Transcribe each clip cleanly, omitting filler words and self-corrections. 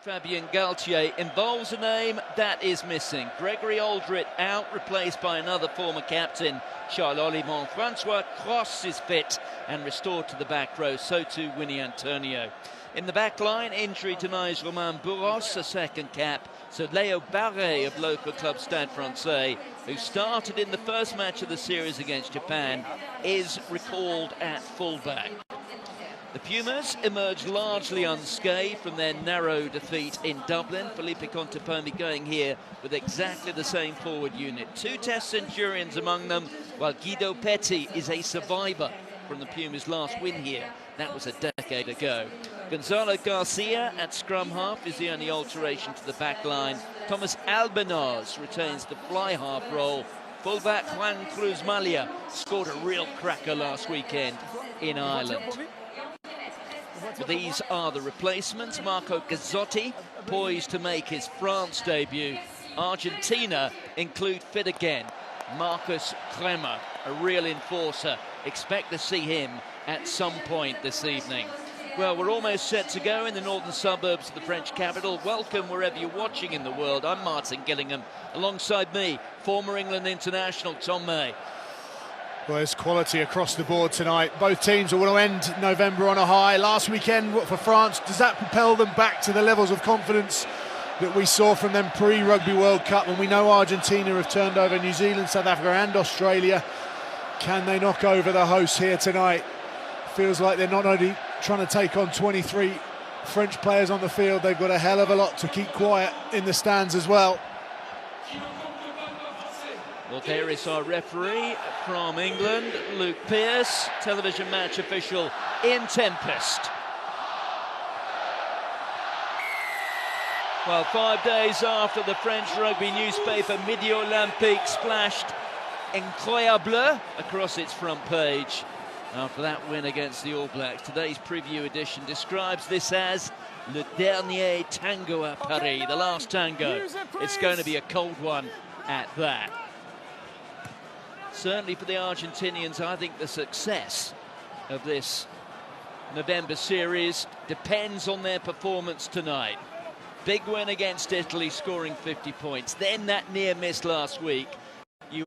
Fabien Galtier involves a name that is missing. Gregory Aldrit out, replaced by another former captain, Charles Olivon. Francois Cross is fit and restored to the back row, so too Winnie Antonio. In the back line, injury denies Romain Bourros a second cap, so Léo Barré of local club Stade Francais, who started in the first match of the series against Japan, is recalled at fullback. The Pumas emerged largely unscathed from their narrow defeat in Dublin. Felipe Contepomi going here with exactly the same forward unit. 2 Test centurions among them, while Guido Petti is a survivor from the Pumas' last win here. That was a decade ago. Gonzalo Garcia at scrum half is the only alteration to the back line. Thomas Albanaz retains the fly half role. Fullback Juan Cruz Malia scored a real cracker last weekend in Ireland. Well, these are the replacements. Marco Gazzotti poised to make his France debut. Argentina include fit again Marcus Kremer, a real enforcer. Expect to see him at some point this evening. Well, we're almost set to go in the northern suburbs of the French capital. Welcome wherever you're watching in the world. I'm Martin Gillingham. Alongside me, former England international Tom May. Well, there's quality across the board tonight. Both teams will want to end November on a high. Last weekend for France, does that propel them back to the levels of confidence that we saw from them pre-Rugby World Cup? And we know Argentina have turned over New Zealand, South Africa and Australia. Can they knock over the hosts here tonight? Feels like they're not only trying to take on 23 French players on the field, they've got a hell of a lot to keep quiet in the stands as well. Well, there is our referee from England, Luke Pearce, television match official in Tempest. Well, 5 days after the French rugby newspaper Midi Olympique splashed Incroyable across its front page after that win against the All Blacks, today's preview edition describes this as Le Dernier Tango à Paris, the last tango. It's going to be a cold one at that. Certainly for the Argentinians, I think the success of this November series depends on their performance tonight. Big win against Italy, scoring 50 points. Then that near miss last week. You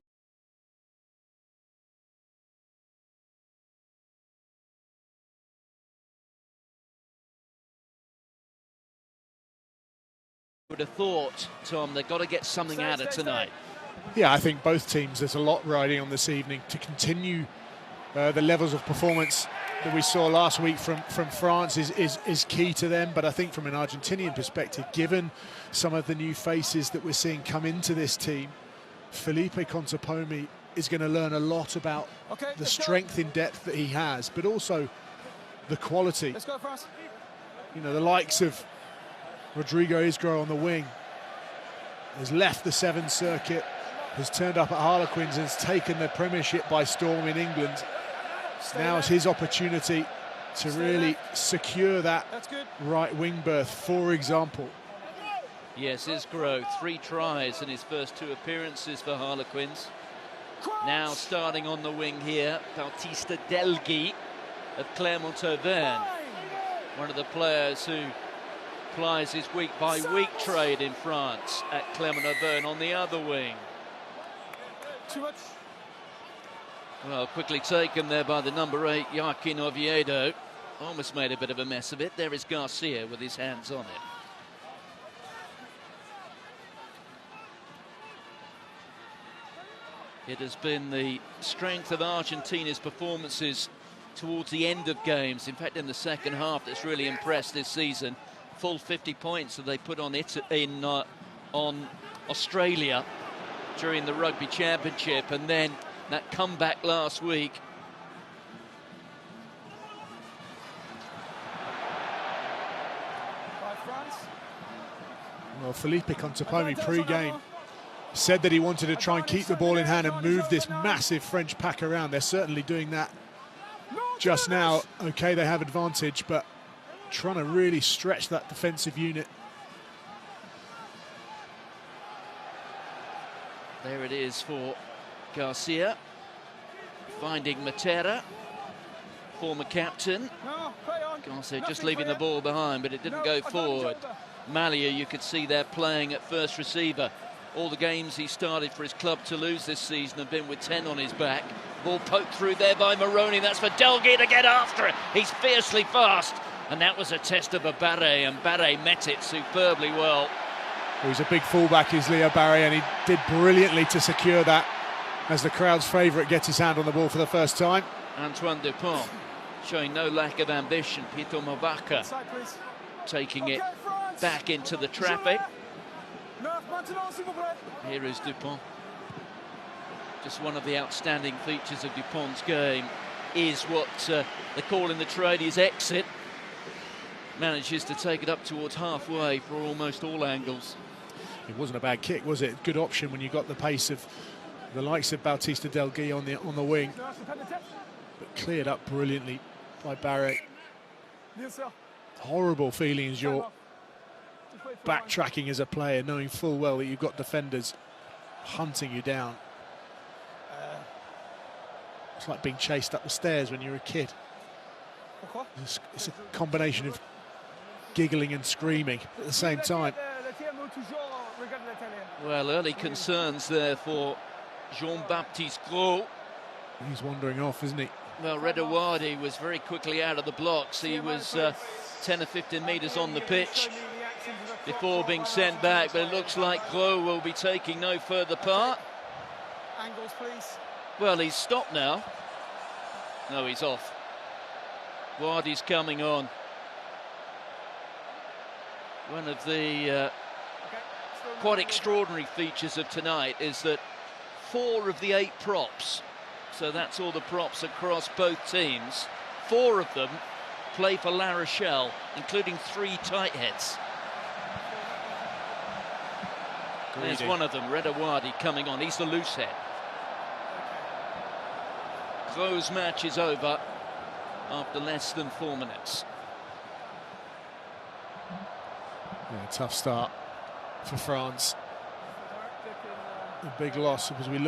would have thought, Tom, they've got to get something out of tonight. Yeah, I think both teams, there's a lot riding on this evening to continue the levels of performance that we saw last week from France is key to them. But I think from an Argentinian perspective, given some of the new faces that we're seeing come into this team, Felipe Contepomi is going to learn a lot about the strength in depth that he has, but also the quality. Let's go, France. You know, the likes of Rodrigo Isgro on the wing has left the Sevens circuit, has turned up at Harlequins and has taken the Premiership by storm in England. Now is his opportunity to really secure that right wing berth, for example. Yes, Isgro, 3 tries in his first 2 appearances for Harlequins. Now starting on the wing here, Bautista Delgui of Clermont-Auvergne, one of the players who plies his week-by-week trade in France at Clermont-Auvergne on the other wing. Too much. Well, quickly taken there by the number 8, Joaquin Oviedo. Almost made a bit of a mess of it. There is Garcia with his hands on it. It has been the strength of Argentina's performances towards the end of games. In fact, in the second half, that's really impressed this season. Full 50 points that they put on on Australia during the Rugby Championship, and then that comeback last week. Well, Felipe Contepomi pre-game said that he wanted to try and keep the ball in hand and move this massive French pack around. They're certainly doing that just now. Okay, they have advantage, but trying to really stretch that defensive unit. There it is for Garcia, finding Matera, former captain. Garcia just leaving the ball behind, but it didn't go forward. Malia, you could see there playing at first receiver. All the games he started for his club Toulouse this season have been with 10 on his back. Ball poked through there by Moroni. That's for Delguy to get after it. He's fiercely fast. And that was a test of a Barre, and Barre met it superbly well. He's a big fullback, is Leo Barre, and he did brilliantly to secure that as the crowd's favourite gets his hand on the ball for the first time. Antoine Dupont showing no lack of ambition. Pito Mobaka taking it back into the traffic. Here is Dupont. Just one of the outstanding features of Dupont's game is what they call in the trade his exit. Manages to take it up towards halfway for almost all angles. It wasn't a bad kick, was it? Good option when you got the pace of the likes of Bautista Delguy on the wing. But cleared up brilliantly by Barrett. Horrible feeling as you're backtracking as a player, knowing full well that you've got defenders hunting you down. It's like being chased up the stairs when you're a kid. It's a combination of giggling and screaming at the same time. Well, early concerns there for Jean-Baptiste Gros. He's wandering off, isn't he? Well, Redouadi was very quickly out of the blocks. He was 10 or 15 metres on the pitch before being sent back, but it looks like Gros will be taking no further part. Angles, please. Well, he's stopped now. No, he's off. Wadi's coming on. One of the quite extraordinary features of tonight is that 4 of the 8 props, so that's all the props across both teams, 4 of them play for La Rochelle, including 3 tight heads. There's one of them, Redouadi, coming on. He's the loose head. Gros' match is over after less than 4 minutes. Yeah, tough start for France. A big loss as we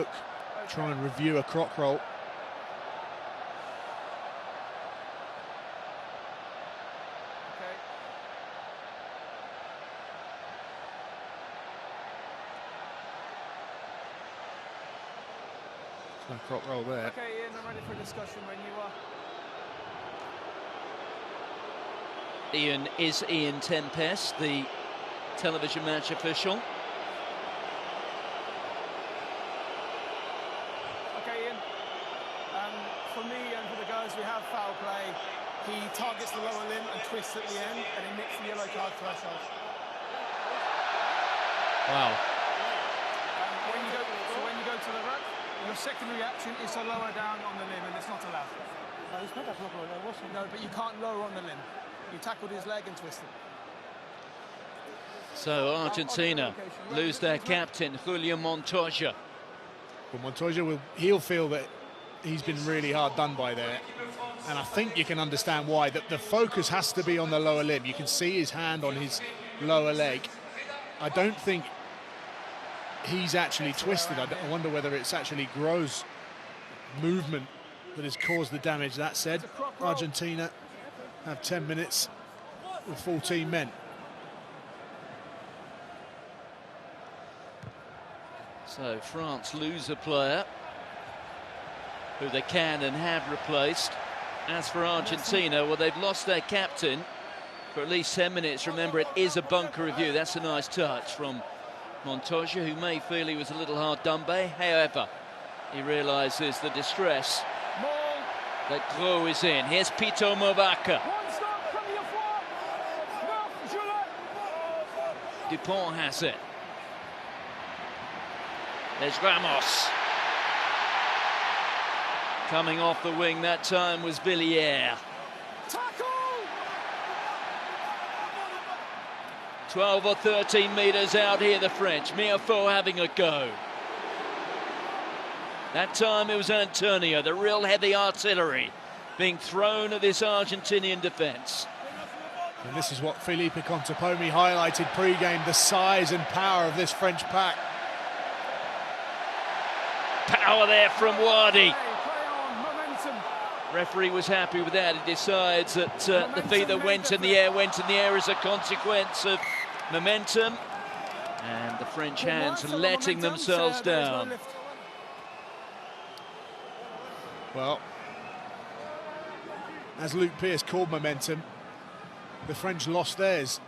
try and review a croc roll. No croc roll there. Okay, Ian, I'm ready for discussion when you are. Ian is Ian Tempest, the television match official. Okay, Ian. For me and for the guys, we have foul play. He targets the lower limb and twists at the end, and he nicks the yellow card threshold. Wow. When you go to the ref, your second reaction is to lower down on the limb, and it's not allowed. No, it's not a proper. No, but you can't lower on the limb. You tackled his leg and twisted. So Argentina lose their captain, Julian Montoya. Well, Montoya he'll feel that he's been really hard done by there, and I think you can understand why. That the focus has to be on the lower limb. You can see his hand on his lower leg. I don't think he's actually twisted. I wonder whether it's actually Gros' movement that has caused the damage. That said, Argentina have 10 minutes with 14 men. So France lose a player who they can and have replaced. As for Argentina, well, they've lost their captain for at least 10 minutes. Remember, it is a bunker review. That's a nice touch from Montoya, who may feel he was a little hard done by. However, he realises the distress that Gros is in. Here's Pito Mobaka. Dupont has it. There's Ramos. Coming off the wing that time was Villiers. 12 or 13 metres out here, the French. Miafo having a go. That time it was Antonio, the real heavy artillery, being thrown at this Argentinian defence. And this is what Felipe Contepomi highlighted pre-game, the size and power of this French pack. Power there from Wadi. Referee was happy with that. He decides that the feet that went in the air as a consequence of momentum, and the French hands letting themselves down. Well, as Luke Pearce called momentum, the French lost theirs.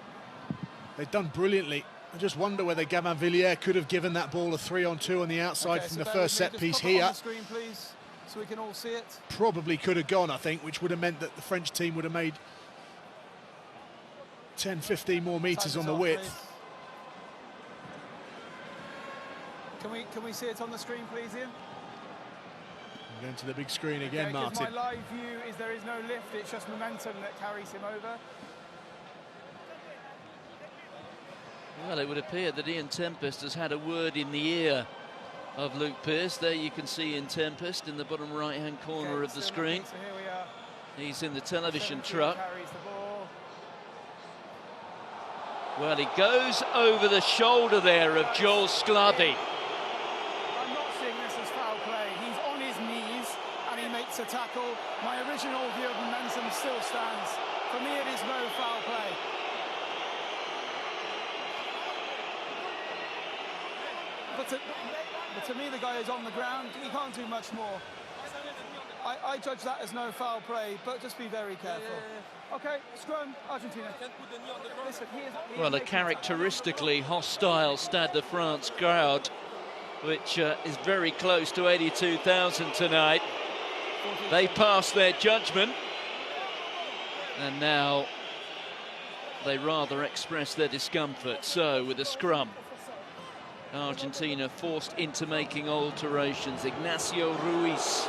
They've done brilliantly. I just wonder whether Gabin Villiers could have given that ball a 3-on-2 on the outside from the first set piece here. On the screen, please, so we can all see it. Probably could have gone, I think, which would have meant that the French team would have made 10, 15 more metres on the width. Can we see it on the screen, please, Ian? I'm going to the big screen again, Martin. My live view is there is no lift, it's just momentum that carries him over. Well, it would appear that Ian Tempest has had a word in the ear of Luke Pearce. There you can see Ian Tempest in the bottom right-hand corner of the screen. So here we are. He's in the television truck. Carries the ball. Well, he goes over the shoulder there of Joel Sclavi. I'm not seeing this as foul play. He's on his knees and he makes a tackle. My original view of momentum still stands. For me, it is no foul play. But to me, the guy is on the ground. He can't do much more. I judge that as no foul play, but just be very careful. Okay, scrum, Argentina. Listen, Well, a characteristically hostile Stade de France crowd, which is very close to 82,000 tonight. They passed their judgment, and now they rather express their discomfort. So, with a scrum, Argentina forced into making alterations. Ignacio Ruiz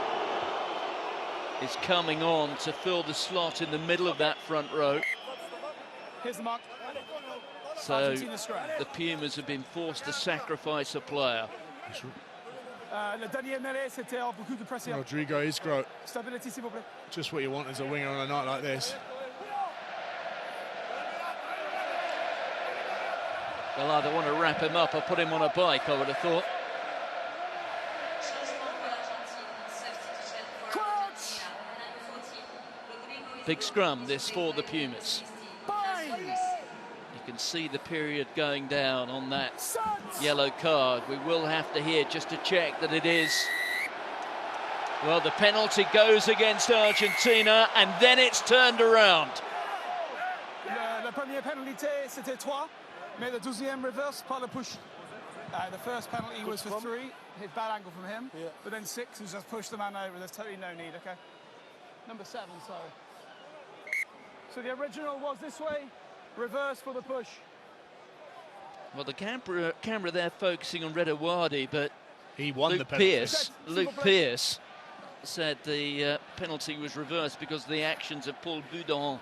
is coming on to fill the slot in the middle of that front row. Here's the mark. So the Pumas have been forced to sacrifice a player. Rodrigo Isgro. Just what you want as a winger on a night like this. They'll either want to wrap him up or put him on a bike, I would have thought. Big scrum, this for the Pumas. You can see the period going down on that yellow card. We will have to hear just to check that it is. Well, the penalty goes against Argentina, and then it's turned around. Le premier pénalité, c'était 3. Mais the deuxième reverse par le push. The first penalty was for 3, hit bad angle from him, but then 6 has just pushed the man over. There's totally no need, okay? Number 7, sorry. So the original was this way, reverse for the push. Well, the camera there focusing on Redowadi, but he won the penalty. Luke Pearce said the penalty was reversed because of the actions of Paul Boudon.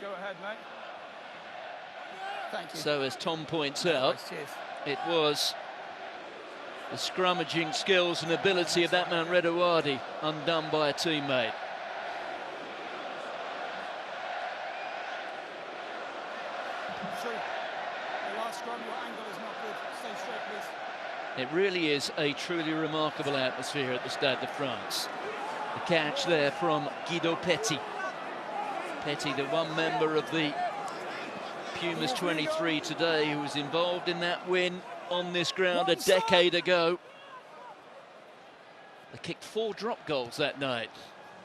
Go ahead, mate. Thank you. So, as Tom points out, it was the scrummaging skills and ability of that man Redowadi undone by a teammate. The last scrum, your angle is not good. Stay straight, please. It really is a truly remarkable atmosphere at the Stade de France. The catch there from Guido Petit. Petit, the one member of the Pumas 23 today who was involved in that win on this ground a decade ago. They kicked 4 drop goals that night,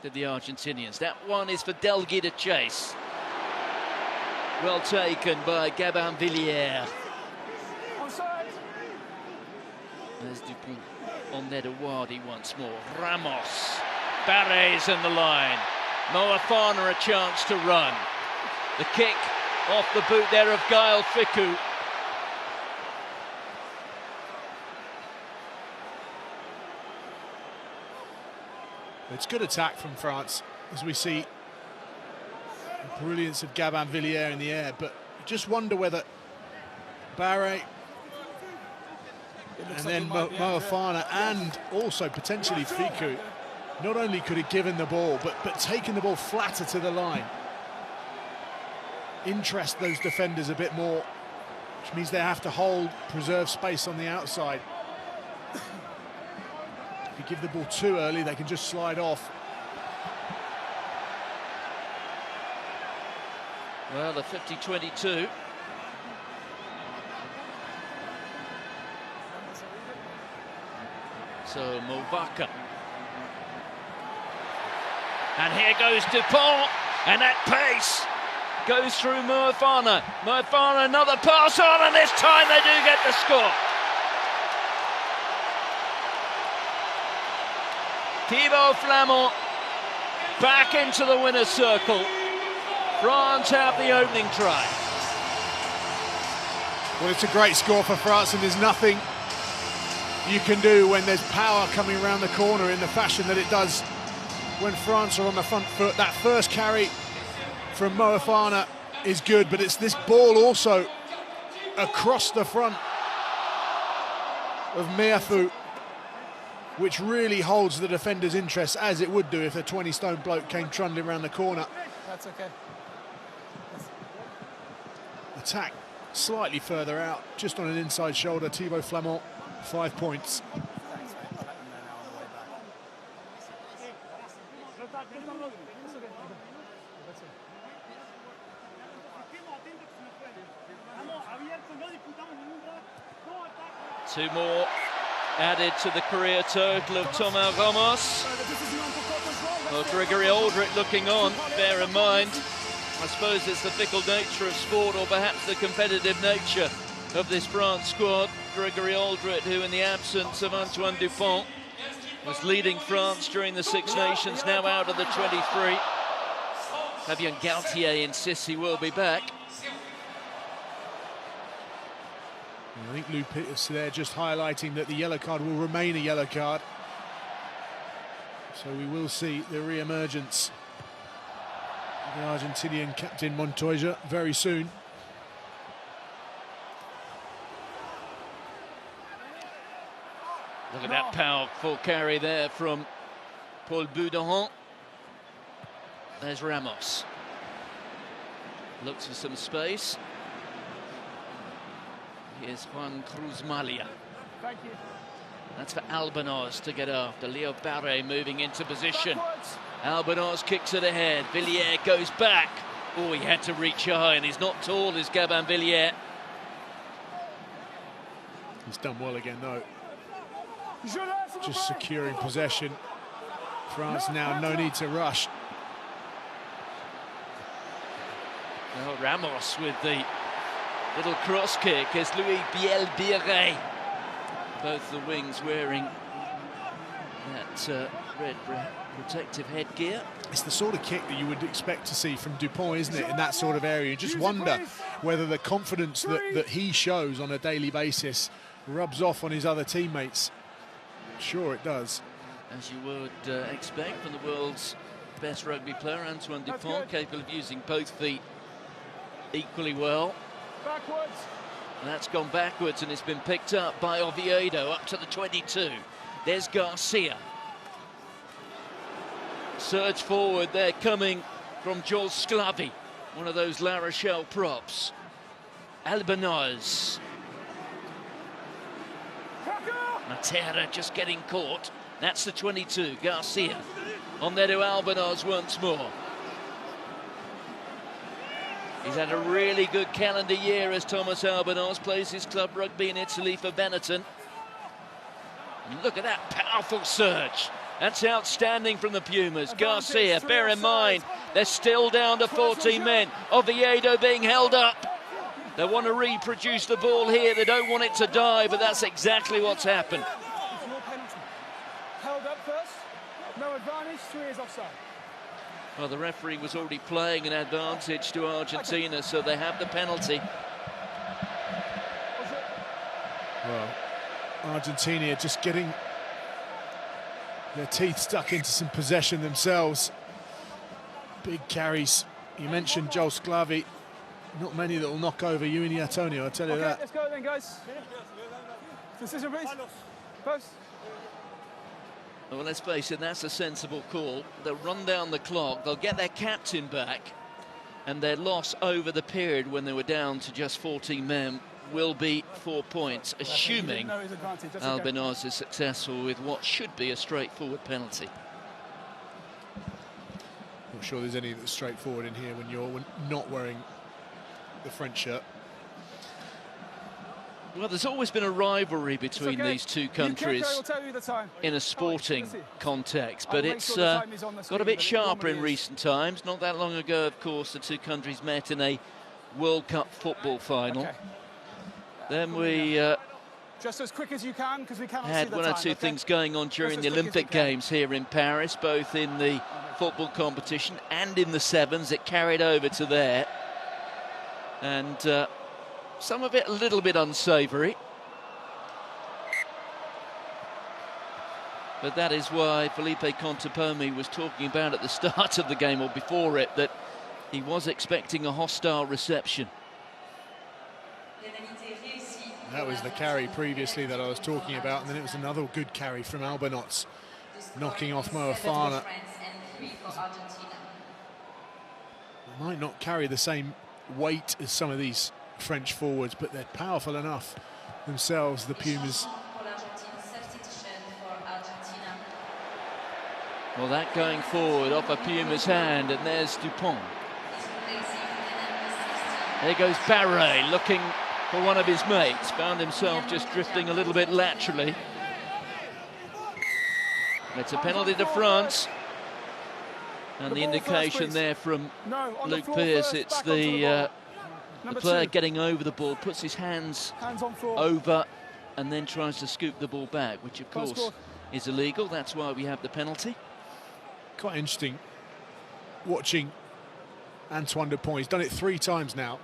did the Argentinians. That one is for Delgui to chase. Well taken by Gabin Villiers. There's Dupont on Nedawadi once more. Ramos, Barres in the line. Moafana a chance to run. The kick off the boot there of Gaël Fickou. It's good attack from France, as we see the brilliance of Gabin Villiers in the air, but just wonder whether Barre and then Moafana and also potentially Fickou, not only could have given the ball, but taken the ball flatter to the line. Interest those defenders a bit more, which means they have to hold, preserve space on the outside. If you give the ball too early, they can just slide off. Well, the 50-22. So Movaka. And here goes Dupont, and at pace goes through Moefana. Moefana, another pass on, and this time they do get the score. Thibaut Flamand back into the winner's circle. France have the opening try. Well, it's a great score for France, and there's nothing you can do when there's power coming around the corner in the fashion that it does when France are on the front foot. That first carry from Moefana is good, but it's this ball also across the front of Meafou which really holds the defender's interest, as it would do if a 20-stone bloke came trundling around the corner. That's okay. Attack slightly further out, just on an inside shoulder. Thibaut Flamand, 5 points. Thanks, mate. I'll let them know now on the way back. Two more added to the career total of Thomas Ramos. Well, Gregory Aldrit looking on. Bear in mind, I suppose it's the fickle nature of sport, or perhaps the competitive nature of this France squad. Gregory Aldrit, who in the absence of Antoine Dupont was leading France during the Six Nations, now out of the 23. Fabien Galtier insists he will be back. I think Lou Peters there just highlighting that the yellow card will remain a yellow card. So we will see the re-emergence of the Argentinian captain Montoya very soon. Look at that powerful carry there from Paul Boudehon. There's Ramos. Looks for some space. Here's Juan Cruz Malia. Thank you. That's for Albanos to get after. Leo Barre moving into position. Albanos kicks it ahead. Villiers goes back. Oh, he had to reach high, and he's not tall as Gabin Villiers. He's done well again, though. Just securing possession. France now, no need to rush. Now Ramos with the little cross kick as Louis Biel-Biret. Both the wings wearing that red protective headgear. It's the sort of kick that you would expect to see from Dupont, isn't it, in that sort of area? You just wonder whether the confidence that he shows on a daily basis rubs off on his other teammates. Sure it does. As you would expect from the world's best rugby player, Antoine Dupont, capable of using both feet equally well. Backwards. And that's gone backwards, and it's been picked up by Oviedo up to the 22. There's Garcia. Surge forward there coming from Jules Sclavi, one of those La Rochelle props. Albanos. Matera just getting caught. That's the 22, Garcia. On there to Albanos once more. He's had a really good calendar year as Thomas Albanos plays his club rugby in Italy for Benetton. And look at that powerful surge. That's outstanding from the Pumas. Garcia, bear in mind, they're still down to 14 men. Oviedo being held up. They want to reproduce the ball here. They don't want it to die, but that's exactly what's happened. It's your penalty. Held up first, no advantage, 3 is offside. Well, the referee was already playing an advantage to Argentina, so they have the penalty. Well, Argentina just getting their teeth stuck into some possession themselves. Big carries. You mentioned Joel Sclavi. Not many that will knock over you and Antonio, I'll tell you that. Let's go then, guys. Decision, please. Post. Well, let's face it, that's a sensible call. They'll run down the clock, they'll get their captain back, and their loss over the period when they were down to just 14 men will be 4 points, assuming Albanos is successful with what should be a straightforward penalty. Not sure there's any that's straightforward in here when you're not wearing the French shirt. Well, there's always been a rivalry between these two countries in a sporting context, but it's got a bit sharper in recent times. Not that long ago, of course, the two countries met in a World Cup football final. Then we just as quick as you can, because we cannot had see the one or two things going on during the Olympic Games here in Paris, both in the football competition and in the sevens. It carried over to there, and some of it a little bit unsavoury. But that is why Felipe Contepomi was talking about at the start of the game, or before it, that he was expecting a hostile reception. That was the carry previously that I was talking about, and then it was another good carry from Albanots, knocking off Moefana. Might not carry the same weight as some of these French forwards, but they're powerful enough themselves, the Pumas. Well, that going forward off a Puma's hand, and there's Dupont. There goes Barret looking for one of his mates, found himself just drifting a little bit laterally. It's a penalty to France, and the indication there from Luke Pearce, it's the player getting over the ball, puts his hands over and then tries to scoop the ball back, which of course is illegal. That's why we have the penalty. Quite interesting watching Antoine Dupont. He's done it 3 times now.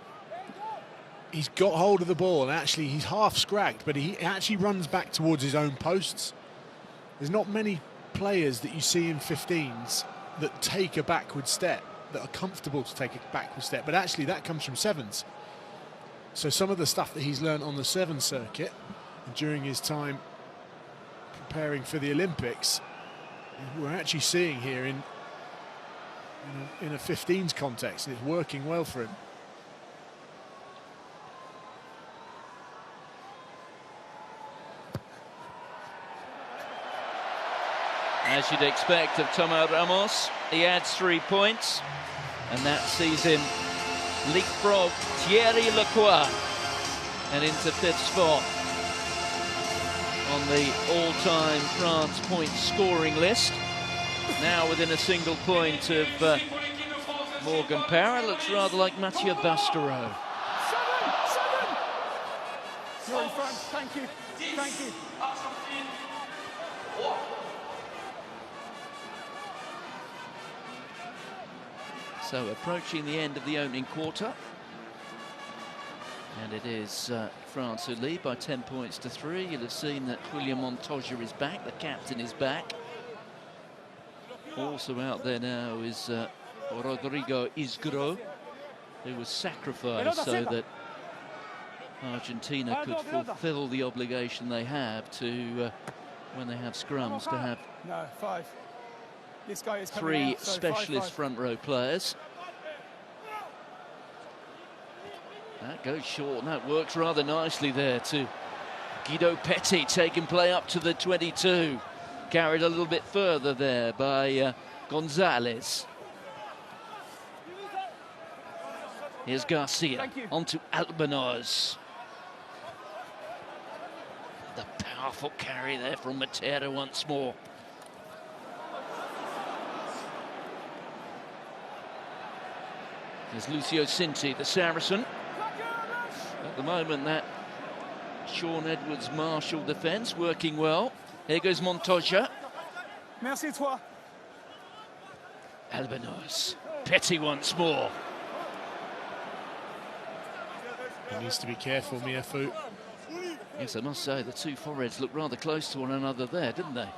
He's got hold of the ball, and actually he's half scragged, but he actually runs back towards his own posts. There's not many players that you see in 15s that take a backward step, that are comfortable to take a backward step, but actually that comes from 7s. So some of the stuff that he's learned on the 7 circuit during his time preparing for the Olympics, we're actually seeing here in a 15s context, and it's working well for him. As you'd expect of Tomo Ramos, he adds 3 points, and that sees him leapfrog Thierry Lacroix and into 5th spot on the all-time France point scoring list. Now within a single point of Morgan Parra. Looks rather like Mathieu Bastereau. Thank you. Thank you. So approaching the end of the opening quarter, and it is France who lead by 10 points to 3. You'll have seen that William Montoya is back, the captain is back. Also out there now is Rodrigo Isgro, who was sacrificed so that Argentina could fulfill the obligation they have to, when they have scrums, to have 3 specialist front row players. That goes short, and that works rather nicely there to Guido Petti, taking play up to the 22. Carried a little bit further there by Gonzalez. Here's Garcia, onto Albanoz. The powerful carry there from Matera once more. There's Lucio Cinti, the Saracen. At the moment, that Sean Edwards Marshall defence working well. Here goes Montoya. Merci toi. Albanoz. Petti once more. He needs to be careful, Miafu. Yes, I must say, the 2 forwards looked rather close to one another there, didn't they?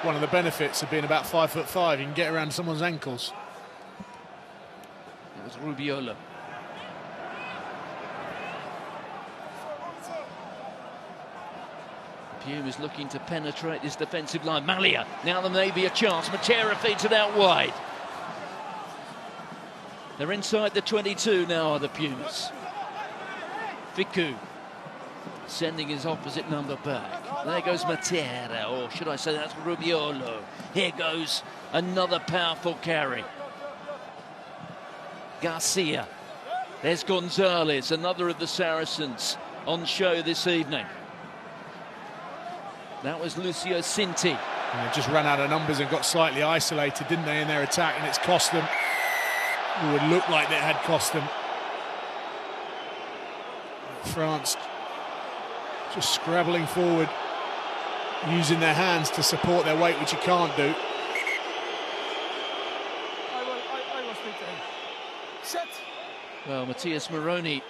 One of the benefits of being about 5'5", you can get around someone's ankles. It was Rubiola. Pumas looking to penetrate this defensive line. Malia, now there may be a chance. Matera feeds it out wide. They're inside the 22 now, are the Pumas. Fiku. sending his opposite number back. There goes Matera, or should I say that's Rubiolo. Here goes another powerful carry. Garcia. There's Gonzalez, another of the Saracens on show this evening. That was Lucio Cinti. And they just ran out of numbers and got slightly isolated, didn't they, in their attack, and it's cost them. It would look like it had cost them. France just scrabbling forward, using their hands to support their weight, which you can't do. I will speak to him. Set. Well, Matthias Moroni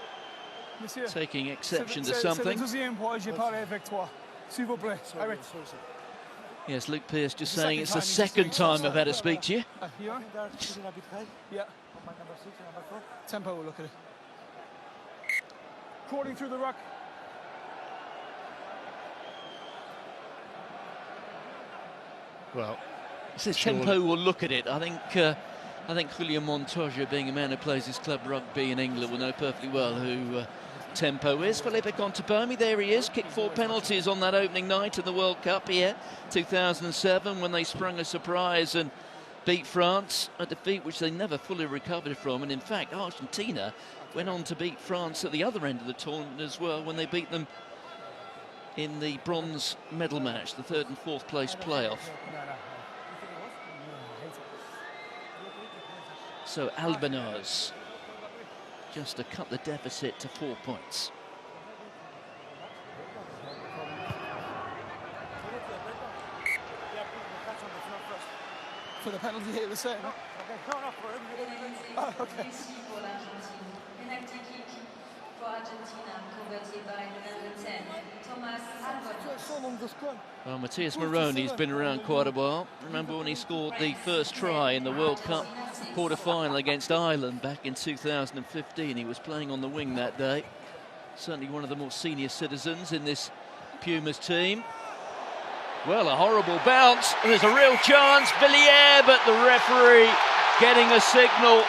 taking exception to something. Yes, Luke Pearce just saying it's the second time I've had to speak to you. Yeah. Tempo will look at it. Crawling through the ruck. Well, it says Tempo will look at it. I think Julio Montoya, being a man who plays his club rugby in England, will know perfectly well who Tempo is. Felipe Contepomi, there he is, kicked 4 penalties on that opening night in the World Cup here, 2007, when they sprung a surprise and beat France, a defeat which they never fully recovered from. And in fact, Argentina went on to beat France at the other end of the tournament as well, when they beat them in the bronze medal match, the 3rd and 4th place playoff. So Albanoz just to cut the deficit to 4 points. For the penalty hit the same. Oh, okay. Well, Matthias Moroni's been around quite a while. Remember when he scored the first try in the World Cup quarter-final against Ireland back in 2015? He was playing on the wing that day. Certainly one of the more senior citizens in this Pumas team. Well, a horrible bounce. There's a real chance. Villiers, but the referee getting a signal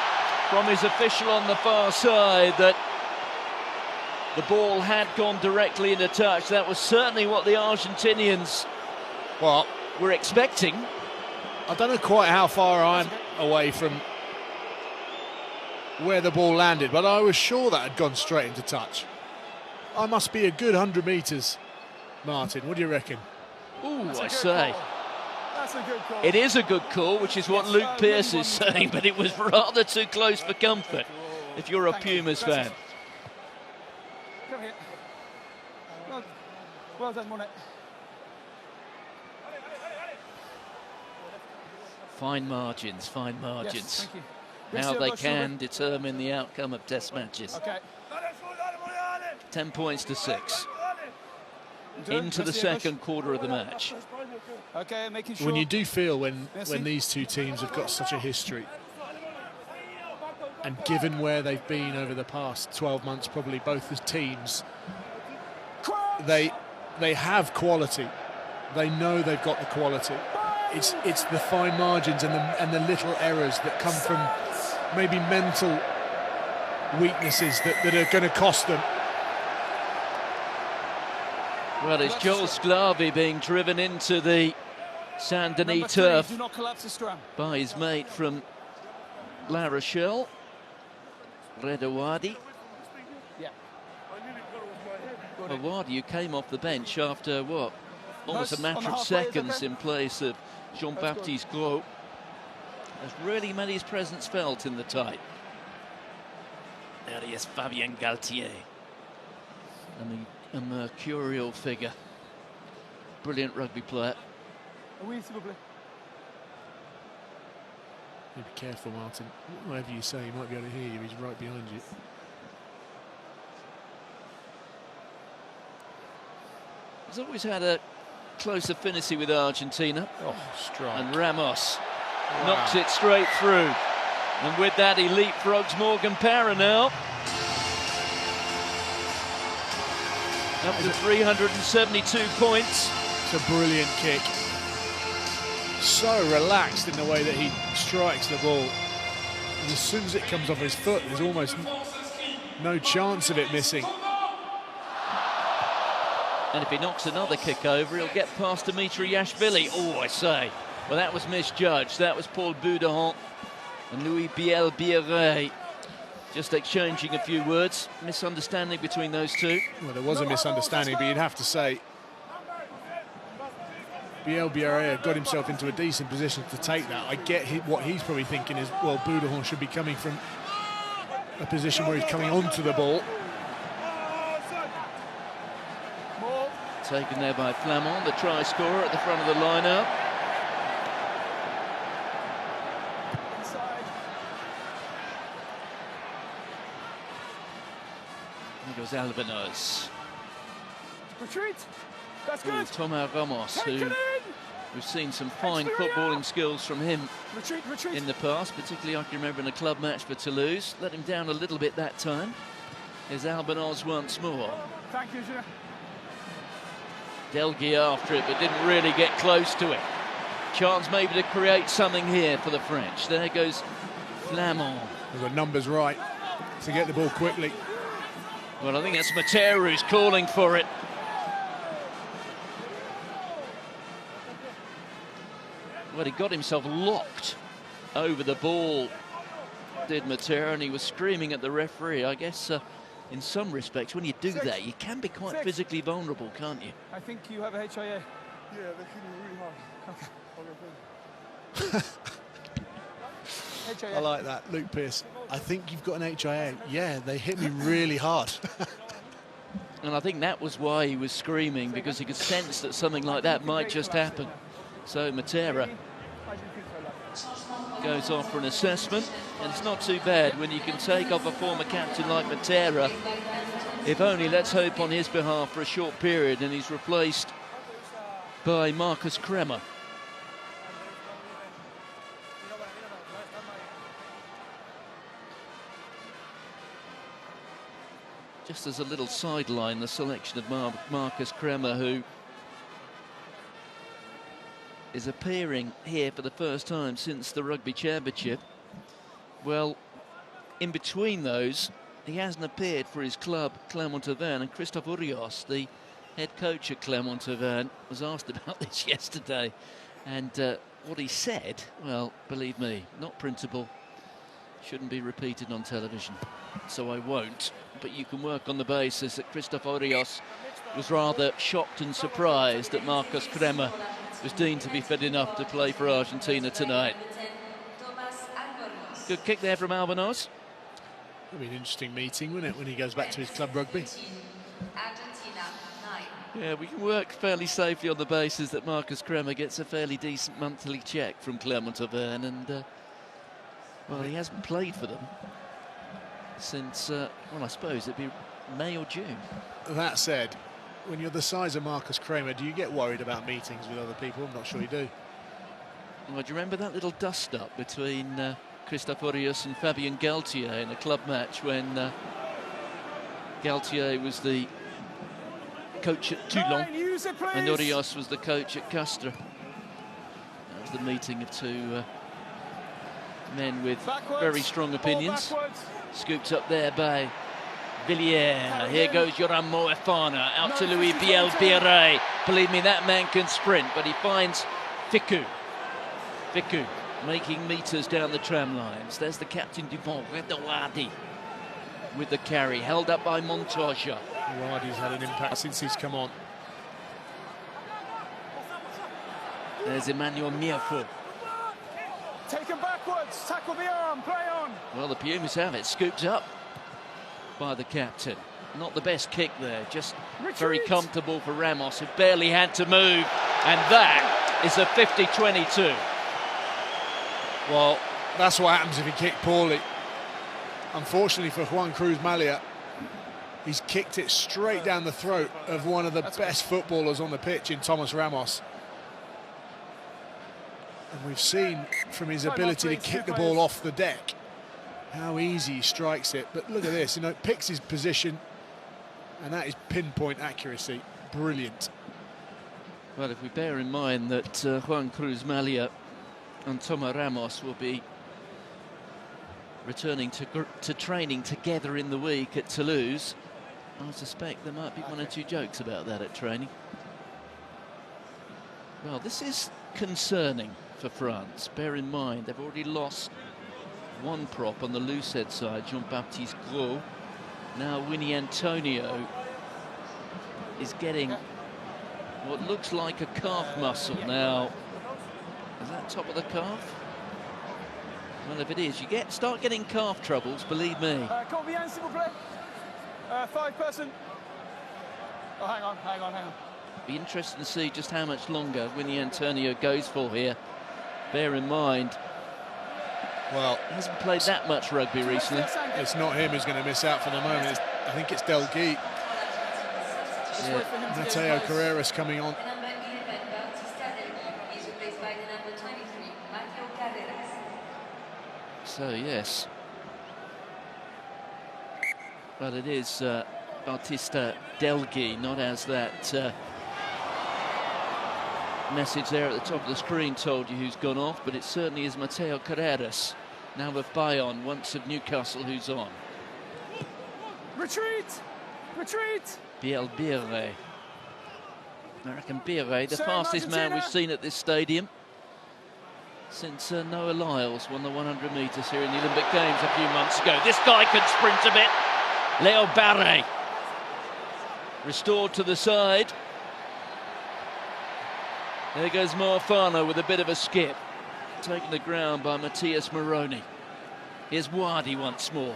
from his official on the far side that the ball had gone directly into touch. That was certainly what the Argentinians were expecting. I don't know quite how far I'm away from where the ball landed, but I was sure that had gone straight into touch. I must be a good 100 metres, Martin. What do you reckon? Ooh, I say. That's a good call. It is a good call, which is what Luke Pearce is saying, but it was rather too close for comfort if you're a Pumas fan. Come here. Well done, Monet. Fine margins, fine margins. Yes, thank you. How they can determine the outcome of test matches. Okay. 10 points to 6. Into the second quarter of the match. Okay, making sure. When you do feel when these two teams have got such a history, and given where they've been over the past 12 months, probably both the teams, they have quality. They know they've got the quality. It's the fine margins and the little errors that come from maybe mental weaknesses that are going to cost them. Well, it's Joel Sclavi being driven into the Saint-Denis turf by his mate from La Rochelle, Reda Wadi. Yeah. Well, Wadi, who came off the bench after, what, almost a matter of seconds in place of Jean-Baptiste Gros, has really made his presence felt in the tie. There he is, Fabien Galtier. A mercurial figure. Brilliant rugby player. Be careful, Martin. Whatever you say, he might be able to hear you. He's right behind you. He's always had a close affinity with Argentina. Oh, strike. And Ramos knocks it straight through. And with that, he leapfrogs Morgan Parra now. Up to 372 points. It's a brilliant kick. So relaxed in the way that he strikes the ball. And as soon as it comes off his foot, there's almost no chance of it missing. And if he knocks another kick over, he'll get past Dimitriashvili. Oh, I say. Well, that was misjudged. That was Paul Boudehon and Louis Biel-Biarré just exchanging a few words. Misunderstanding between those two. Well, there was a misunderstanding, but you'd have to say Biel-Biarré got himself into a decent position to take that. I get what he's probably thinking is, well, Boudehon should be coming from a position where he's coming onto the ball. Taken there by Flamand, the try scorer at the front of the line-up. Here goes Albanos. Retreat. That's good. Thomas Ramos, who we've seen some fine footballing skills from him in the past, particularly I can remember in a club match for Toulouse. Let him down a little bit that time. Here's Albanos once more. Thank you, Gilles. Delguy after it, but didn't really get close to it. Chance maybe to create something here for the French. There goes Flamand. They've got numbers right to get the ball quickly. Well, I think that's Matera who's calling for it. Well, he got himself locked over the ball, did Matera, and he was screaming at the referee. I guess in some respects, when you do that, you can be quite physically vulnerable, can't you? I think you have a HIA. Yeah, they hit me really hard. Okay. I like that, Luke Pearce. I think you've got an HIA. Yeah, they hit me really hard. And I think that was why he was screaming, because he could sense that something like that might just happen. So Matera goes off for an assessment, and it's not too bad when you can take off a former captain like Matera, if only, let's hope, on his behalf for a short period, and he's replaced by Marcus Kremer. Just as a little sideline, the selection of Marcus Kremer, who is appearing here for the first time since the Rugby Championship. Well, in between those, he hasn't appeared for his club, Clermont-Auvergne, and Christophe Urios, the head coach at Clermont-Auvergne, was asked about this yesterday. And what he said, well, believe me, not printable, shouldn't be repeated on television, so I won't. But you can work on the basis that Christophe Urios was rather shocked and surprised that Marcus Kremer was deemed to be fit enough to play for Argentina tonight. Good kick there from Albanos. It'll be an interesting meeting, wouldn't it, when he goes back to his club rugby? Yeah, we can work fairly safely on the basis that Marcus Kremer gets a fairly decent monthly cheque from Clermont-Auvergne, and well, he hasn't played for them since, well, I suppose it'd be May or June. That said, when you're the size of Marcus Kremer, do you get worried about meetings with other people? I'm not sure you do. Well, do you remember that little dust-up between Christophe Urios and Fabien Galtier in a club match when Galtier was the coach at Toulon and Urios was the coach at Castres? That was the meeting of two men with very strong opinions. Scooped up there by Villiers. Here goes Yoram Moefana out to Louis Biel-Biarré. Believe me, that man can sprint, but he finds Fickou. Fickou making meters down the tram lines. There's the captain du Vent, Redouadi, with the carry, held up by Montoya. Redouadi's had an impact since he's come on. There's Emmanuel Miafo. Take him backwards, tackle the arm, play on. Well, the Pumas have it, scooped up by the captain. Not the best kick there, just very comfortable for Ramos, who barely had to move. And that is a 50-22. Well, that's what happens if you kick poorly. Unfortunately for Juan Cruz Malia, he's kicked it straight down the throat of one of the best footballers on the pitch in Thomas Ramos. And we've seen from his ability to kick the ball off the deck how easy he strikes it. But look at this, you know, picks his position, and that is pinpoint accuracy. Brilliant. Well, if we bear in mind that Juan Cruz Malia and Thomas Ramos will be returning to training together in the week at Toulouse, I suspect there might be one or two jokes about that at training. Well, this is concerning for France. Bear in mind, they've already lost one prop on the Lucet side, Jean-Baptiste Gros. Now Winnie Antonio is getting what looks like a calf muscle now. Is that top of the calf? Well, if it is, you start getting calf troubles, believe me. Combien, s'il vous plaît? 5-person. Oh, hang on. Be interesting to see just how much longer Winnie Antonio goes for here. Bear in mind, well, he hasn't played that much rugby recently. It's not him who's going to miss out for the moment. I think it's Del Guy. Yeah. Mateo Carreras coming on. So, yes. But it is Bautista Del Guy, not as that message there at the top of the screen told you who's gone off, but it certainly is Mateo Carreras, now of Bayonne, once of Newcastle, who's on. Retreat! Biel Birre. American Birre, the fastest man we've seen at this stadium since Noah Lyles won the 100 metres here in the Olympic Games a few months ago. This guy can sprint a bit. Leo Barre. Restored to the side. There goes Moafano with a bit of a skip. Taken the ground by Matthias Moroni. Here's Wadi once more.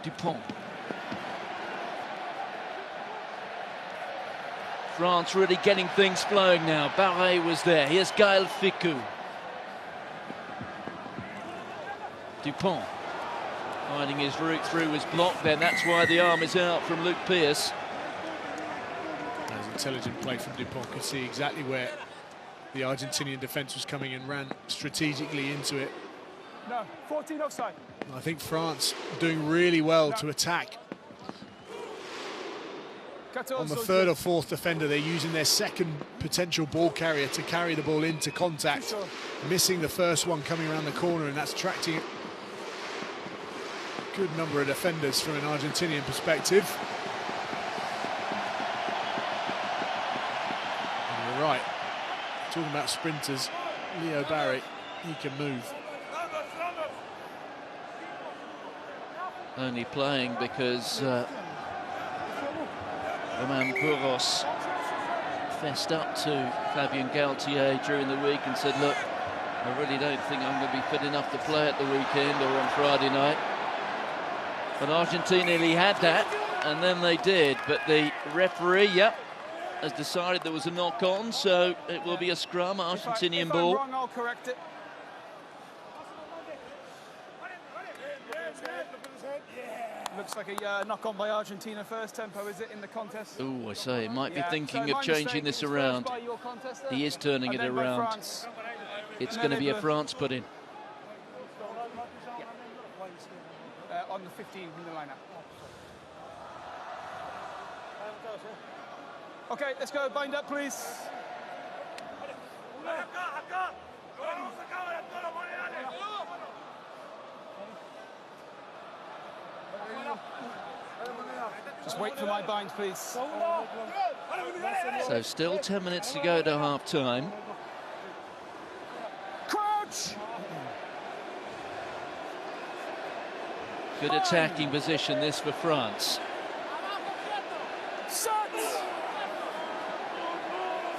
Dupont. France really getting things flowing now. Barre was there. Here's Gaël Ficou. Dupont finding his route through was blocked then. That's why the arm is out from Luke Pearce. That was intelligent play from Dupont. Could see exactly where the Argentinian defence was coming and ran strategically into it. No, 14 offside. I think France doing really well to attack. On the third or fourth defender, they're using their second potential ball carrier to carry the ball into contact, missing the first one coming around the corner, and that's attracting a good number of defenders from an Argentinian perspective. And you're right, talking about sprinters, Leo Barre, he can move. Only playing because Romain Burros fessed up to Fabien Galtier during the week and said, look, I really don't think I'm going to be fit enough to play at the weekend or on Friday night. But Argentina nearly had that, and then they did. But the referee, has decided there was a knock-on, so it will be a scrum, Argentinian ball. If I'm wrong, I'll correct it. Looks like a knock-on by Argentina. First tempo, is it, in the contest? Oh, I say, might be thinking of changing this around. He is turning it around. It's going to be a France put-in. On the 15 in the lineup. Okay, let's go. Bind up, please. Just wait for my bind, please. So still 10 minutes to go to half-time. Crouch! Good attacking position, this for France.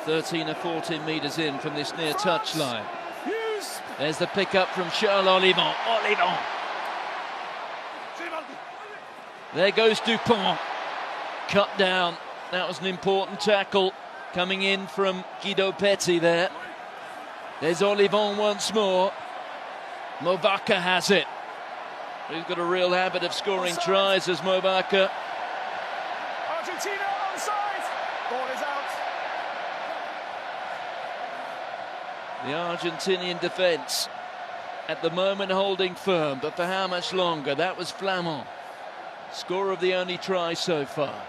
13 or 14 metres in from this near touchline. There's the pick-up from Charles Olivon. There goes Dupont. Cut down. That was an important tackle coming in from Guido Petti there. There's Olivon once more. Movaca has it. He's got a real habit of scoring tries as Movaca. Argentina onside. Ball is out. The Argentinian defence at the moment holding firm, but for how much longer? That was Flamand. Scorer of the only try so far.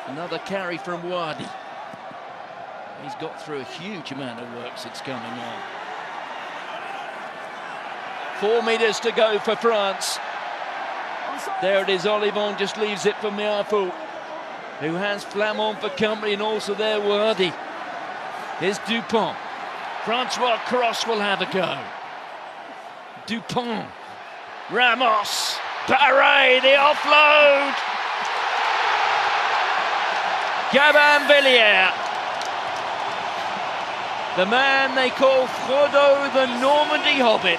Another carry from Wadi. He's got through a huge amount of work since coming on. 4 meters to go for France. There it is, Olivon just leaves it for Miafu, who has Flamand for company, and also there Wardy. Here's Dupont. Francois Cross will have a go. Dupont. Ramos. Barret, the offload. Gabin Villiers. The man they call Frodo the Normandy Hobbit.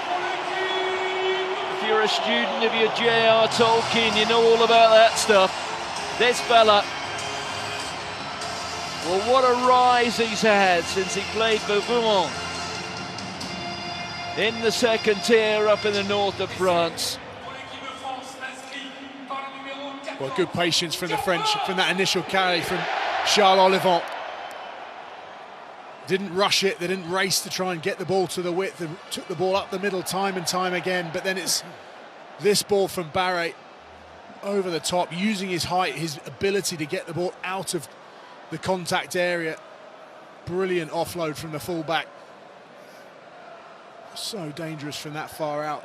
If you're a student of your J.R. Tolkien, you know all about that stuff. This fella, well, what a rise he's had since he played for Rouen in the second tier up in the north of France. Well, good patience from the French, from that initial carry from Charles Olivon. Didn't rush it, they didn't race to try and get the ball to the width, and took the ball up the middle time and time again, but then it's this ball from Barret over the top, using his height, his ability to get the ball out of the contact area. Brilliant offload from the fullback. So dangerous from that far out.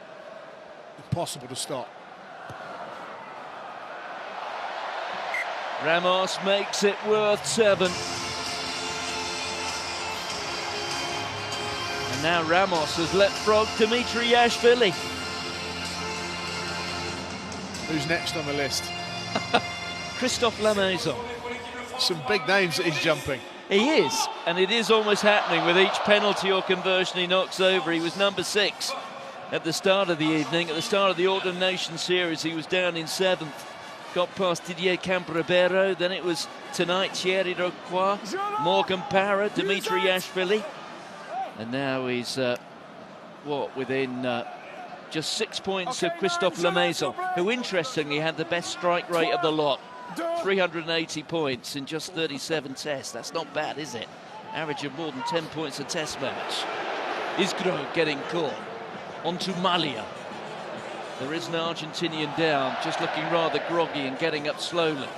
Impossible to stop. Ramos makes it worth 7. And now Ramos has let frog Dimitriashvili. Who's next on the list? Christophe Lamaison. Some big names that he's jumping. He is, and it is almost happening with each penalty or conversion he knocks over. He was number 6 at the start of the evening. At the start of the Autumn Nations series, he was down in 7th. Got past Didier Camprabero, then it was tonight Thierry Rocroix, Morgan Parra, Dimitriashvili, and now he's within just 6 points of Christophe Lamaison, who interestingly had the best strike rate of the lot, 380 points in just 37 tests. That's not bad, is it? Average of more than 10 points a test match. Isgro getting caught onto Malia. There is an Argentinian down, just looking rather groggy and getting up slowly.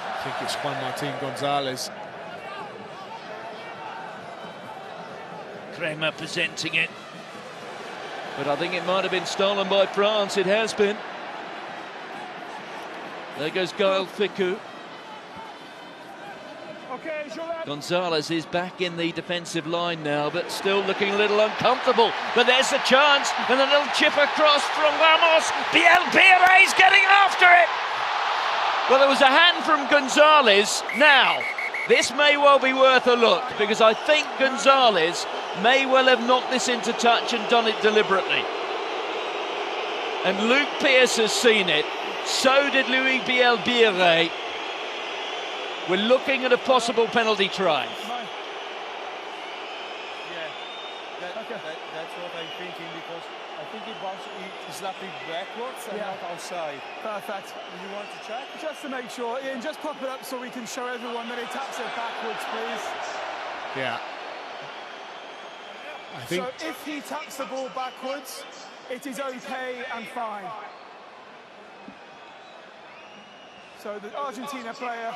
I think it's Juan Martin Gonzalez. Kremer presenting it. But I think it might have been stolen by France. It has been. There goes Gaël Ficou. Gonzalez is back in the defensive line now, but still looking a little uncomfortable. But there's a chance, and a little chip across from Ramos. Bielbiere is getting after it. Well, there was a hand from Gonzalez. Now, this may well be worth a look, because I think Gonzalez may well have knocked this into touch and done it deliberately. And Luke Pearce has seen it. So did Louis Bielbiere. We're looking at a possible penalty try. Yeah, that's what I'm thinking, because I think he slapped it backwards and not outside. Perfect. You want to check? Just to make sure, Ian, just pop it up so we can show everyone that he taps it backwards, please. Yeah. I think So if he taps the ball backwards, it is okay and fine. So the Argentina player.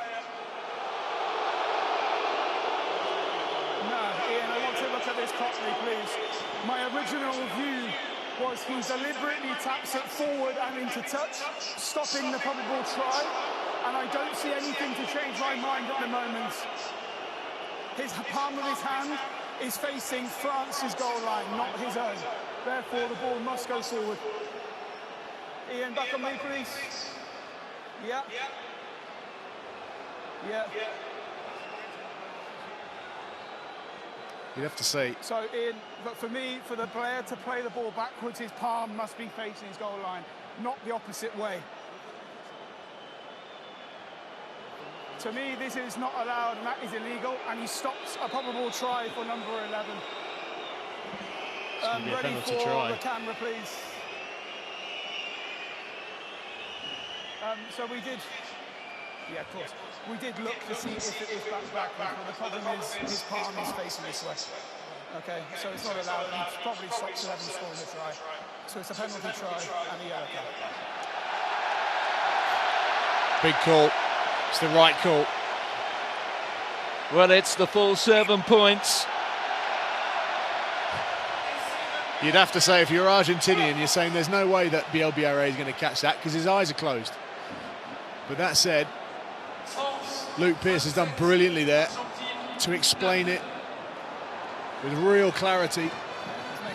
No, Ian, I want to look at this properly, please. My original view was he deliberately taps it forward and into touch, stopping the probable try, and I don't see anything to change my mind at the moment. His palm of his hand is facing France's goal line, not his own. Therefore, the ball must go forward. Ian, back on me, please. Yeah. Yeah. you'd have to say. So, Ian, but for me, for the player to play the ball backwards, his palm must be facing his goal line, not the opposite way. To me, this is not allowed, and that is illegal, and he stops a probable try for number 11. Ready for the camera, please. So we did, yeah, of course, we did look to see if it was backwards, but the problem is his palm is facing this way. Okay, so it's not allowed, and he probably stops 11 scoring the try. So it's a penalty try and a yellow card. Big call. It's the right call. Well, it's the full 7 points. You'd have to say, if you're Argentinian, you're saying there's no way that Bielbiaré is going to catch that because his eyes are closed. But that said, Luke Pearce has done brilliantly there to explain it with real clarity. Make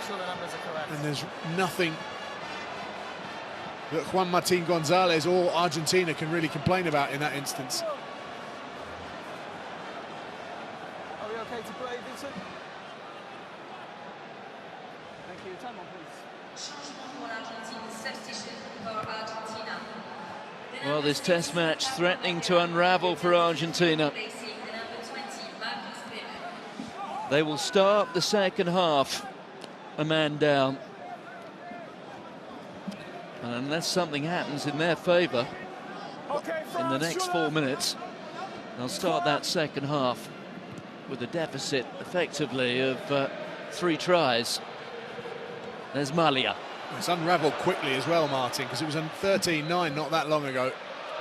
sure the numbers are correct. And there's nothing that Juan Martín González or Argentina can really complain about in that instance. Are we okay to play, Vincent? Thank you. Time on, please. Well, this test match threatening to unravel for Argentina. They will start the second half a man down. And unless something happens in their favour in the next 4 minutes, they'll start that second half with a deficit effectively of 3 tries. There's Malia. It's unravelled quickly as well, Martin, because it was on 13-9 not that long ago.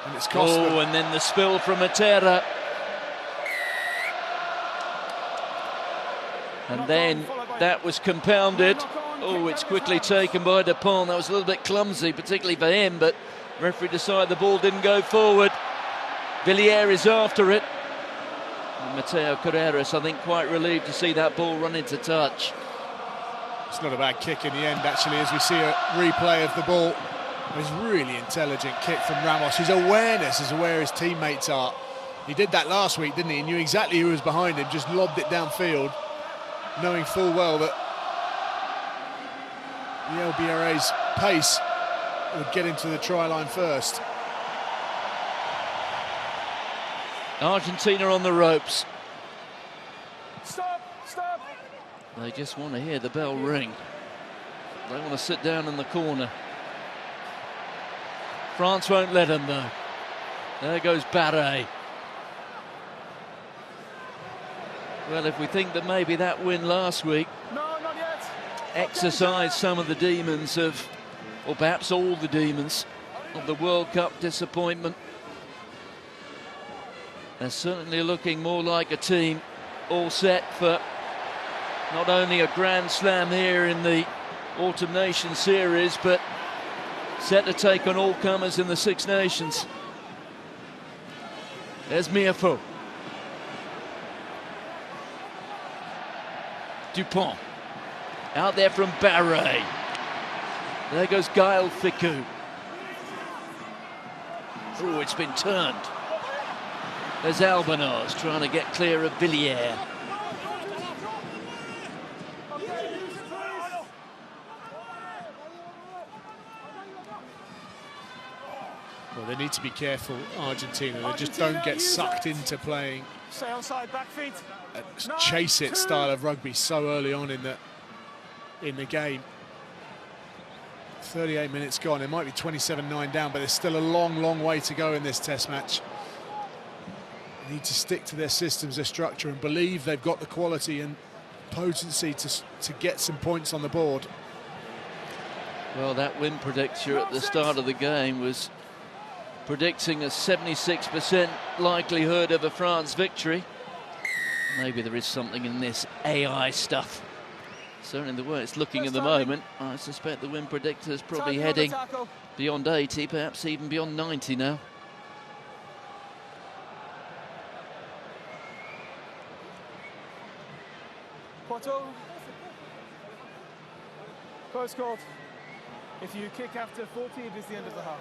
And it's cost them. And then the spill from Matera. And then that was compounded. Oh, it's quickly taken by Dupont. That was a little bit clumsy, particularly for him, but referee decided the ball didn't go forward. Villiers is after it. And Mateo Carreras, I think, quite relieved to see that ball run into touch. It's not a bad kick in the end, actually, as we see a replay of the ball. It was a really intelligent kick from Ramos. His awareness as to where his teammates are. He did that last week, didn't he? He knew exactly who was behind him, just lobbed it downfield, knowing full well that Bielbiaré's pace would get him to the try line first. Argentina on the ropes. Stop! Stop! They just want to hear the bell ring. They want to sit down in the corner. France won't let them, though. There goes Barre. Well, if we think that maybe that win last week exercised some of the demons of, or perhaps all the demons of the World Cup disappointment, they're certainly looking more like a team all set for not only a Grand Slam here in the Autumn Nations Series, but set to take on all comers in the Six Nations. There's Miafou. Dupont. Out there from Barre. There goes Gaël Fickou. Oh, it's been turned. There's Albanos trying to get clear of Villiers. Well, they need to be careful, Argentina. They just don't get sucked into playing Stay on side, back feet. a chase it style of rugby so early on in the game. 38 minutes gone. It might be 27-9 down, but there's still a long, long way to go in this test match. They need to stick to their systems, their structure, and believe they've got the quality and potency to get some points on the board. Well, that win predictor at the start of the game was predicting a 76% likelihood of a France victory. Maybe there is something in this AI stuff. Certainly the way it's looking at the moment, I suspect the win predictor is probably heading beyond 80, perhaps even beyond 90 now. Porto. Close court. If you kick after 40, it is the end of the half.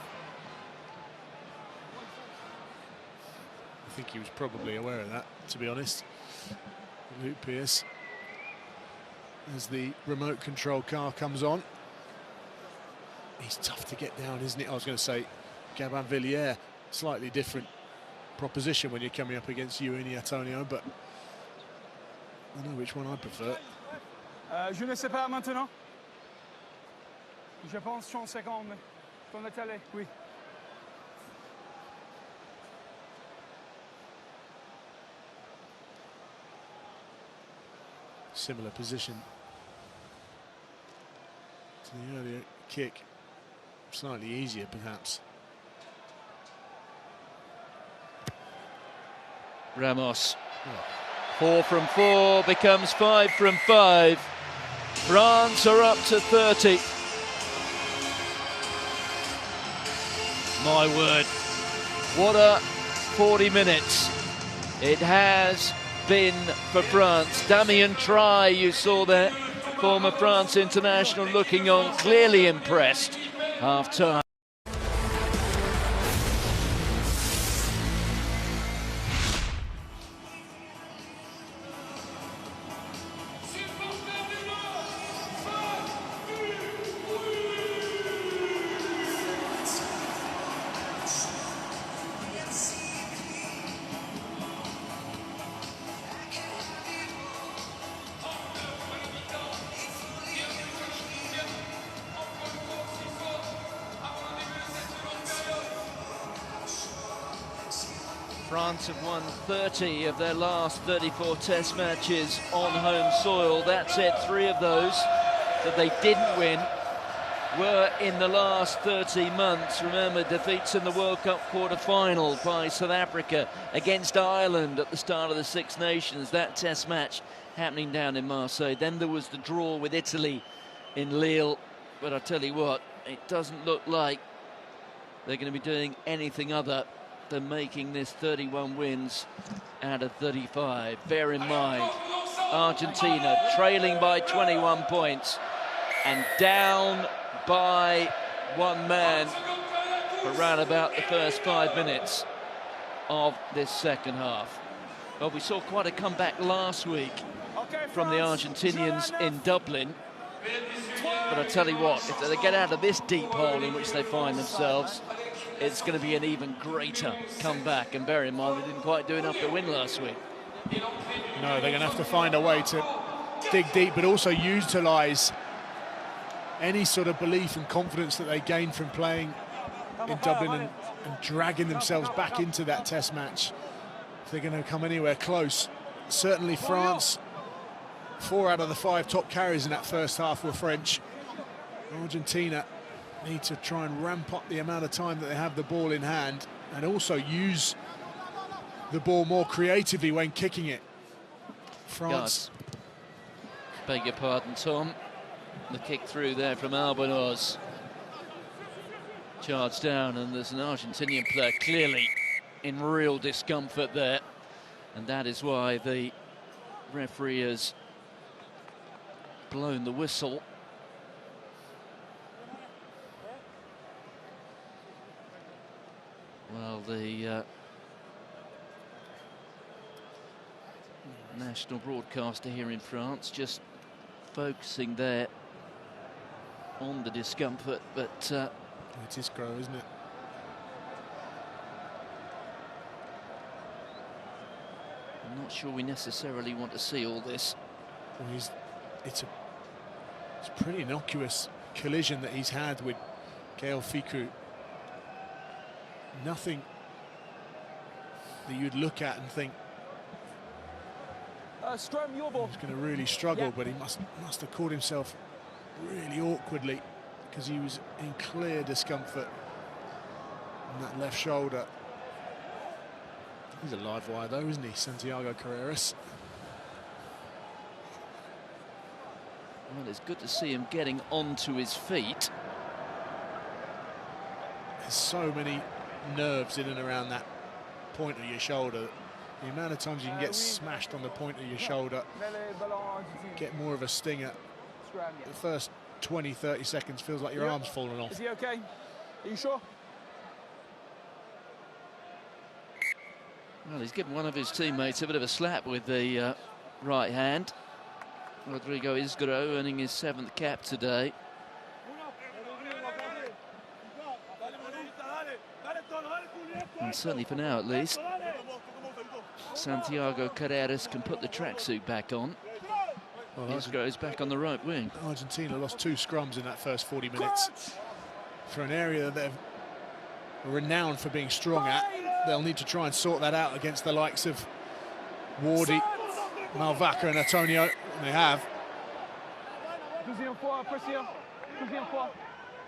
I think he was probably aware of that, to be honest. Luke Pearce, as the remote control car comes on. He's tough to get down, isn't it? I was going to say Gabin Villiers, slightly different proposition when you're coming up against Yuini Antonio, but I know which one I prefer. Je ne sais pas maintenant. Je pense 30 secondes. Dans la télé, oui. Similar position to the earlier kick, slightly easier perhaps. Ramos. 4 from 4 becomes 5 from 5. France are up to 30. My word, what a 40 minutes it has been for France. Damien Traille, you saw there, former France international, looking on, clearly impressed half-time. France have won 30 of their last 34 test matches on home soil. That's it, 3 of those that they didn't win were in the last 30 months. Remember, defeats in the World Cup quarter-final by South Africa against Ireland at the start of the Six Nations. That test match happening down in Marseille. Then there was the draw with Italy in Lille. But I tell you what, it doesn't look like they're going to be doing anything other than making this 31 wins out of 35. Bear in mind, Argentina trailing by 21 points and down by 1 man around about the first 5 minutes of this second half. Well, we saw quite a comeback last week from the Argentinians in Dublin. But I tell you what, if they get out of this deep hole in which they find themselves, it's going to be an even greater comeback. And bear in mind, they didn't quite do enough to win last week. No, they're going to have to find a way to dig deep, but also utilise any sort of belief and confidence that they gained from playing in Dublin and dragging themselves back into that test match. If they're going to come anywhere close. Certainly France, 4 out of the 5 top carries in that first half were French. Argentina need to try and ramp up the amount of time that they have the ball in hand and also use the ball more creatively when kicking it. France. Beg your pardon, Tom. The kick through there from Albanos. Charged down, and there's an Argentinian player clearly in real discomfort there. And that is why the referee has blown the whistle. Well, the national broadcaster here in France just focusing there on the discomfort, but it is Crow, isn't it? I'm not sure we necessarily want to see all this. Well, it's a pretty innocuous collision that he's had with Gaël Ficou. Nothing that you'd look at and think Scrum, your ball. He's going to really struggle, but he must have caught himself really awkwardly because he was in clear discomfort on that left shoulder. He's a live wire though, isn't he, Santiago Carreras? Well, it's good to see him getting onto his feet. There's so many nerves in and around that point of your shoulder. The amount of times you can get smashed on the point of your shoulder, get more of a stinger. The first 20-30 seconds feels like your arm's falling off. Is he okay? Are you sure? Well, he's given one of his teammates a bit of a slap with the right hand. Rodrigo Isgro earning his 7th cap today. And certainly for now, at least, Santiago Carreras can put the tracksuit back on. Well, Isgro's back on the right wing. Argentina lost 2 scrums in that first 40 minutes. For an area that they're renowned for being strong at, they'll need to try and sort that out against the likes of Wardy, Malvaca and Antonio, and they have.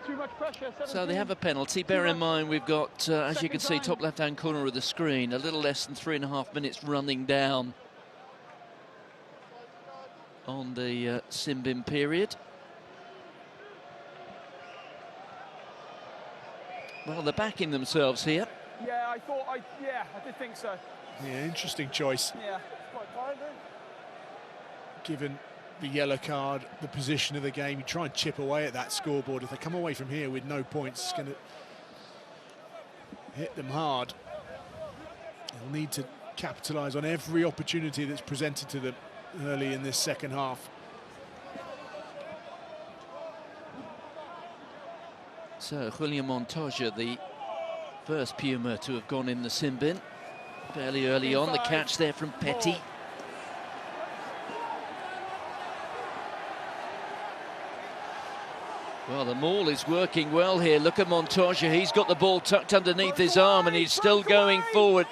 Too much pressure. So they have a penalty. Bear in mind, we've got, as you can see, top left-hand corner of the screen, a little less than 3.5 minutes running down. on the sin-bin period. Well, they're backing themselves here. Yeah, I did think so. Yeah, interesting choice. Yeah. Given the yellow card, the position of the game, you try and chip away at that scoreboard. If they come away from here with no points, it's going to hit them hard. They'll need to capitalise on every opportunity that's presented to them early in this second half. So Julian Montoya, the first Puma to have gone in the sin bin fairly early on. The catch there from Petty. Well, the maul is working well here. Look at Montoya. He's got the ball tucked underneath his arm and he's still going forward.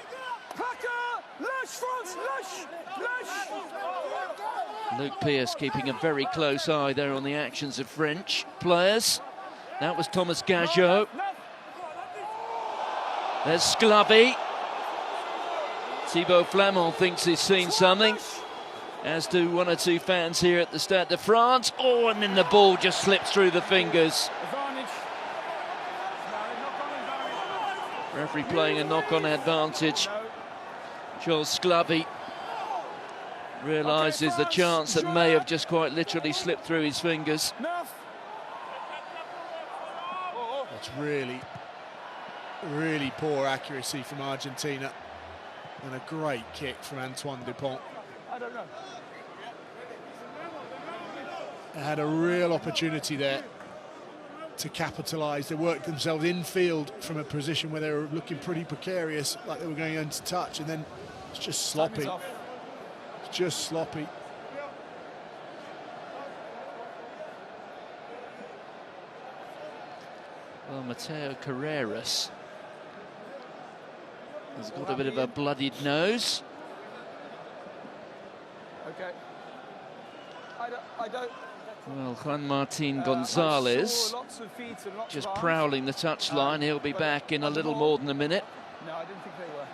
Luke Pearce keeping a very close eye there on the actions of French players. That was Thomas Gageot. There's Sclavi. Thibaut Flamand thinks he's seen something, as do one or two fans here at the Stade de France. Oh, and then the ball just slipped through the fingers. Referee playing a knock-on advantage. Jules Sclavi realises the chance that may have just quite literally slipped through his fingers. It's really, really poor accuracy from Argentina, and a great kick from Antoine Dupont. I don't know. They had a real opportunity there to capitalise. They worked themselves infield from a position where they were looking pretty precarious, like they were going into touch, and then it's just sloppy. It's just sloppy. Well, Mateo Carreras has got a bit of a bloodied nose. Okay. I don't. Well, Juan Martin Gonzalez just prowling the touchline. He'll be back in a little more than a minute. No, I didn't think they were.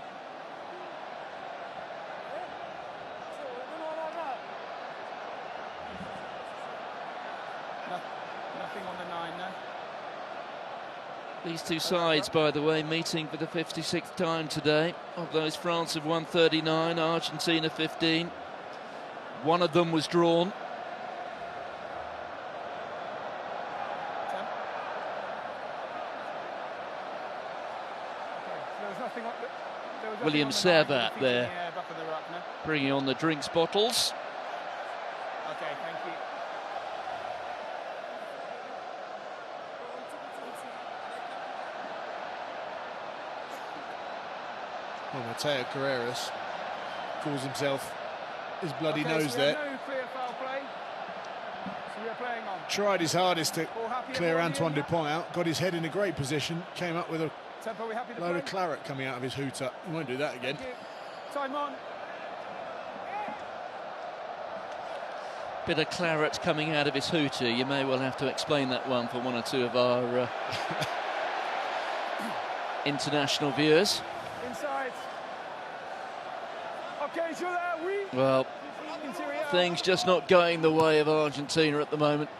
Nothing on the 9 now. These two sides, by the way, meeting for the 56th time today. Of those, France have won 39, Argentina 15. One of them was drawn. William Servat there, bringing on the drinks bottles. Okay, thank you. Well, Mateo Carreras calls himself his bloody nose so there. No clear foul play. So we are playing on. Tried his hardest to clear everyone Antoine here? Dupont out, got his head in a great position, came up with a Tempo, we happy to load play? of claret coming out of his hooter. He won't do that again. Thank you. Time on. Bit of claret coming out of his hooter. You may well have to explain that one for one or two of our international viewers. Inside. Okay, so there we. Well, things just not going the way of Argentina at the moment.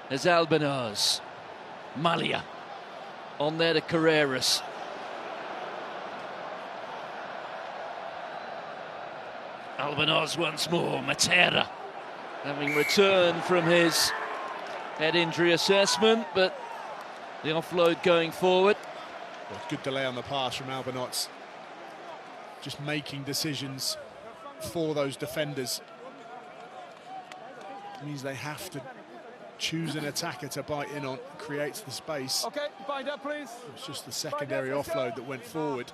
There's Albanaz. Malia on there to Carreras. Albanaz once more. Matera having returned from his head injury assessment, but the offload going forward. Well, good delay on the pass from Albanaz. Just making decisions for those defenders. It means they have to choose an attacker to bite in on, creates the space. Okay, bind up, please. It's just the secondary offload that went forward.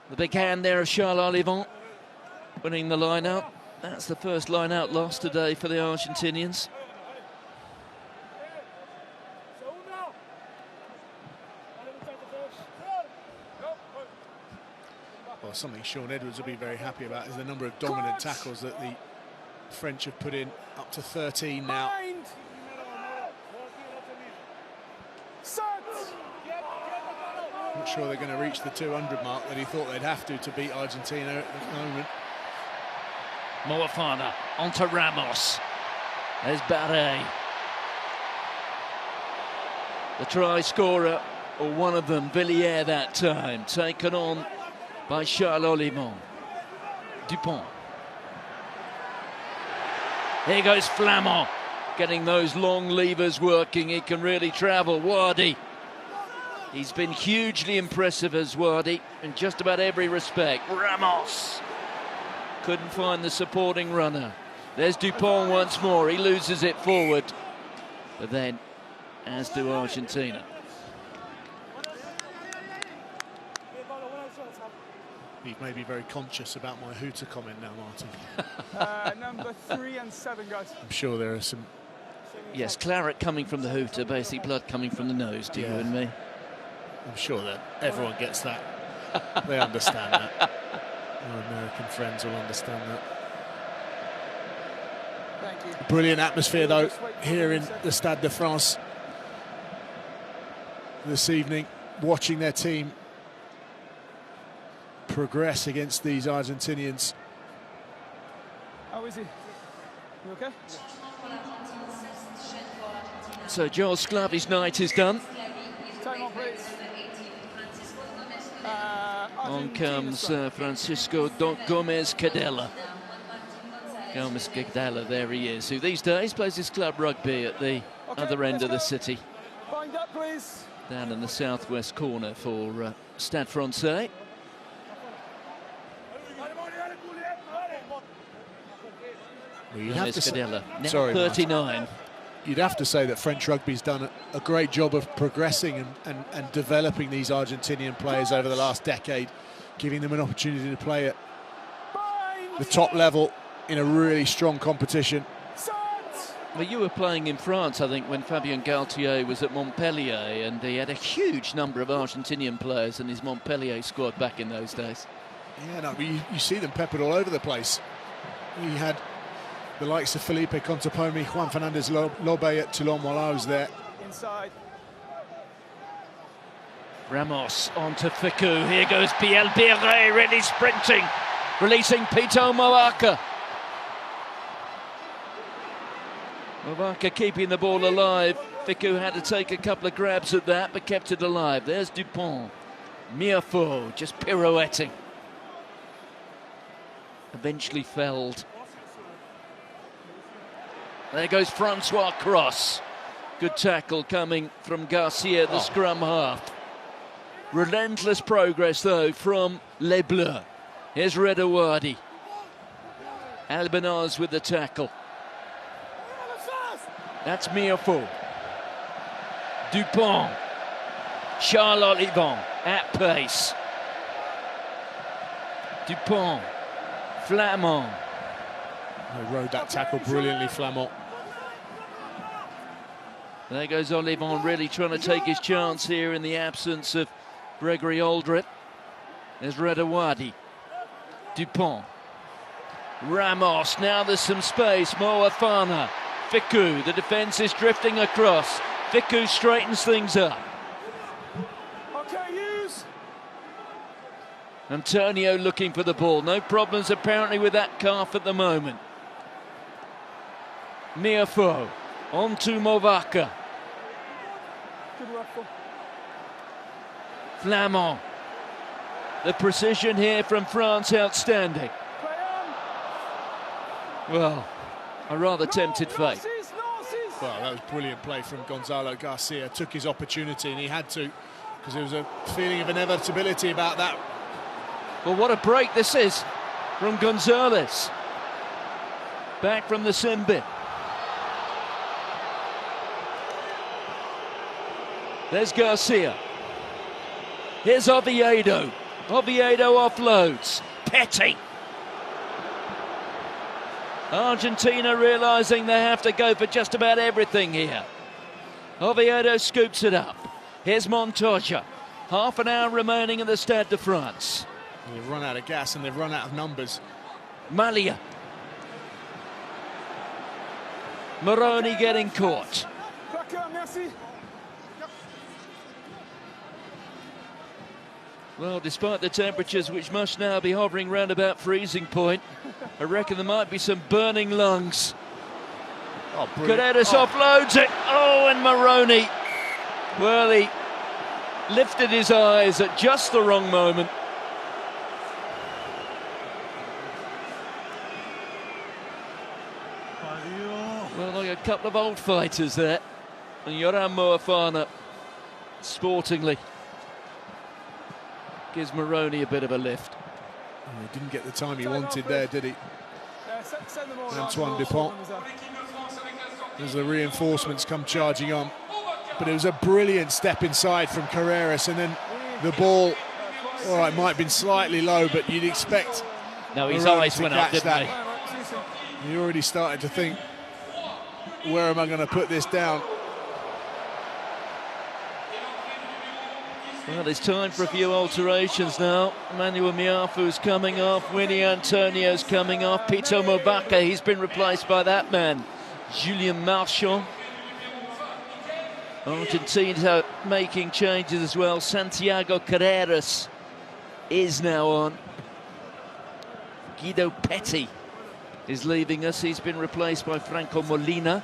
The big hand there of Charles Olivon winning the line-out. That's the first line-out loss today for the Argentinians. Well, something Sean Edwards will be very happy about is the number of dominant tackles that the French have put in, up to 13 now. Not sure they're going to reach the 200 mark that he thought they'd have to beat Argentina at the moment. Moafana onto Ramos. There's Barre. The try scorer, or one of them, Villiers that time, taken on by Charles Olimon. Dupont. Here goes Flamand, getting those long levers working. He can really travel. Wardy. He's been hugely impressive as Wardy in just about every respect. Ramos couldn't find the supporting runner. There's Dupont once more. He loses it forward. But then, as do Argentina. He may be very conscious about my hooter comment now, Martin. Number 3 and 7, guys. I'm sure there are some... Yes, claret coming from the hooter, basically blood coming from the nose to you and me. I'm sure that everyone gets that. They understand that. Our American friends will understand that. Thank you. Brilliant atmosphere, though, here in the Stade de France this evening, watching their team progress against these Argentinians. How is he? You okay? So Joel Sclavi's night is done. Time off, please. On comes Francisco Gomez Cadella. Gomez Cadella, there he is, who these days plays his club rugby at the other end of the city. Bind up, please. Down in the southwest corner for Stade Francais. Well, you'd have to say, Cadella, now sorry, 39. You'd have to say that French rugby's done a great job of progressing and developing these Argentinian players over the last decade, giving them an opportunity to play at the top level in a really strong competition. Well, you were playing in France, I think, when Fabien Galtier was at Montpellier, and he had a huge number of Argentinian players in his Montpellier squad back in those days. Yeah, no, but you see them peppered all over the place. We had the likes of Felipe Contepomi, Juan Fernandez Lobe at Toulon while I was there. Inside. Ramos onto Ficou. Here goes Biel Biré, really sprinting, releasing Pito Moaka. Moaka keeping the ball alive. Ficou had to take a couple of grabs at that, but kept it alive. There's Dupont. Miafo just pirouetting. Eventually felled. There goes Francois Cross. Good tackle coming from Garcia, the scrum half. Relentless progress, though, from Les Bleus. Here's Redouadi. Albinaz with the tackle. That's Miafo. Dupont. Charles Olimon at pace. Dupont. Flamand. He rode that tackle brilliantly, Flamand. There goes Olimon, really trying to take his chance here in the absence of Gregory Aldrit. There's Redouadi. Dupont. Ramos, now there's some space. Moafana. Ficou, the defence is drifting across. Ficou straightens things up. Okay, use. Antonio looking for the ball. No problems apparently with that calf at the moment. Miafo on to Movaca. Good work, Phil. Flamand. The precision here from France outstanding. Play on. Well, a rather tempted fate. Narcissus, Narcissus. Well, that was brilliant play from Gonzalo Garcia. Took his opportunity, and he had to, because there was a feeling of inevitability about that. Well, what a break this is from Gonzalez. Back from the sin bin. There's Garcia. Here's Oviedo. Oviedo offloads. Petty. Argentina realising they have to go for just about everything here. Oviedo scoops it up. Here's Montoya. Half an hour remaining in the Stade de France. They've run out of gas and they've run out of numbers. Malia. Moroni getting caught. Well, despite the temperatures, which must now be hovering round about freezing point, I reckon there might be some burning lungs. Oh, Carreras offloads it. Oh, and Moroni. Well, he lifted his eyes at just the wrong moment. Well, like a couple of old fighters there. And Yoram Moafana, sportingly, gives Moroni a bit of a lift. He didn't get the time he wanted there, did he? Antoine Dupont. As the reinforcements come charging on. But it was a brilliant step inside from Carreras, and then the ball, all right, might have been slightly low, but you'd expect. No, his Moroni eyes to went up, catch didn't that. He already started to think, where am I going to put this down? Well, it's time for a few alterations now. Manuel Miafu's coming off, Winnie Antonio's coming off, Pito Mobaka, he's been replaced by that man, Julien Marchand. Argentina making changes as well. Santiago Carreras is now on. Guido Petti is leaving us. He's been replaced by Franco Molina.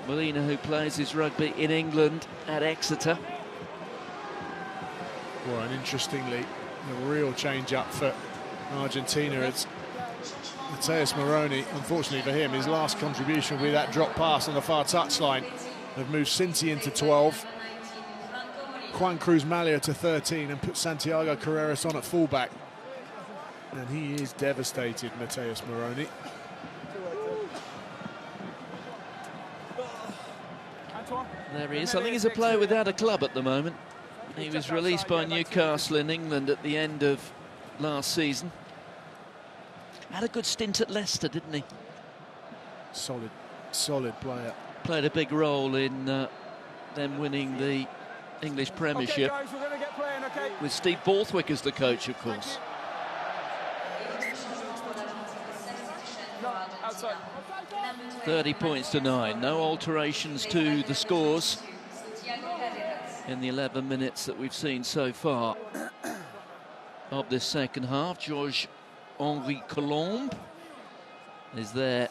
Molina, who plays his rugby in England at Exeter. Well, and interestingly, a real change-up for Argentina. It's Mateus Moroni. Unfortunately for him, his last contribution will be that drop pass on the far touchline. They've moved Cinti into 12, Juan Cruz Malia to 13, and put Santiago Carreras on at fullback. And he is devastated, Mateus Moroni. There he is. I think he's a player without a club at the moment. He was released by Newcastle in England at the end of last season. Had a good stint at Leicester, didn't he? Solid player. Played a big role in them winning the English Premiership. Okay, guys, we're gonna get playing, okay? With Steve Borthwick as the coach, of course. No, outside. 30 points to 9. No alterations to the scores in the 11 minutes that we've seen so far of this second half. Georges-Henri Colombe is there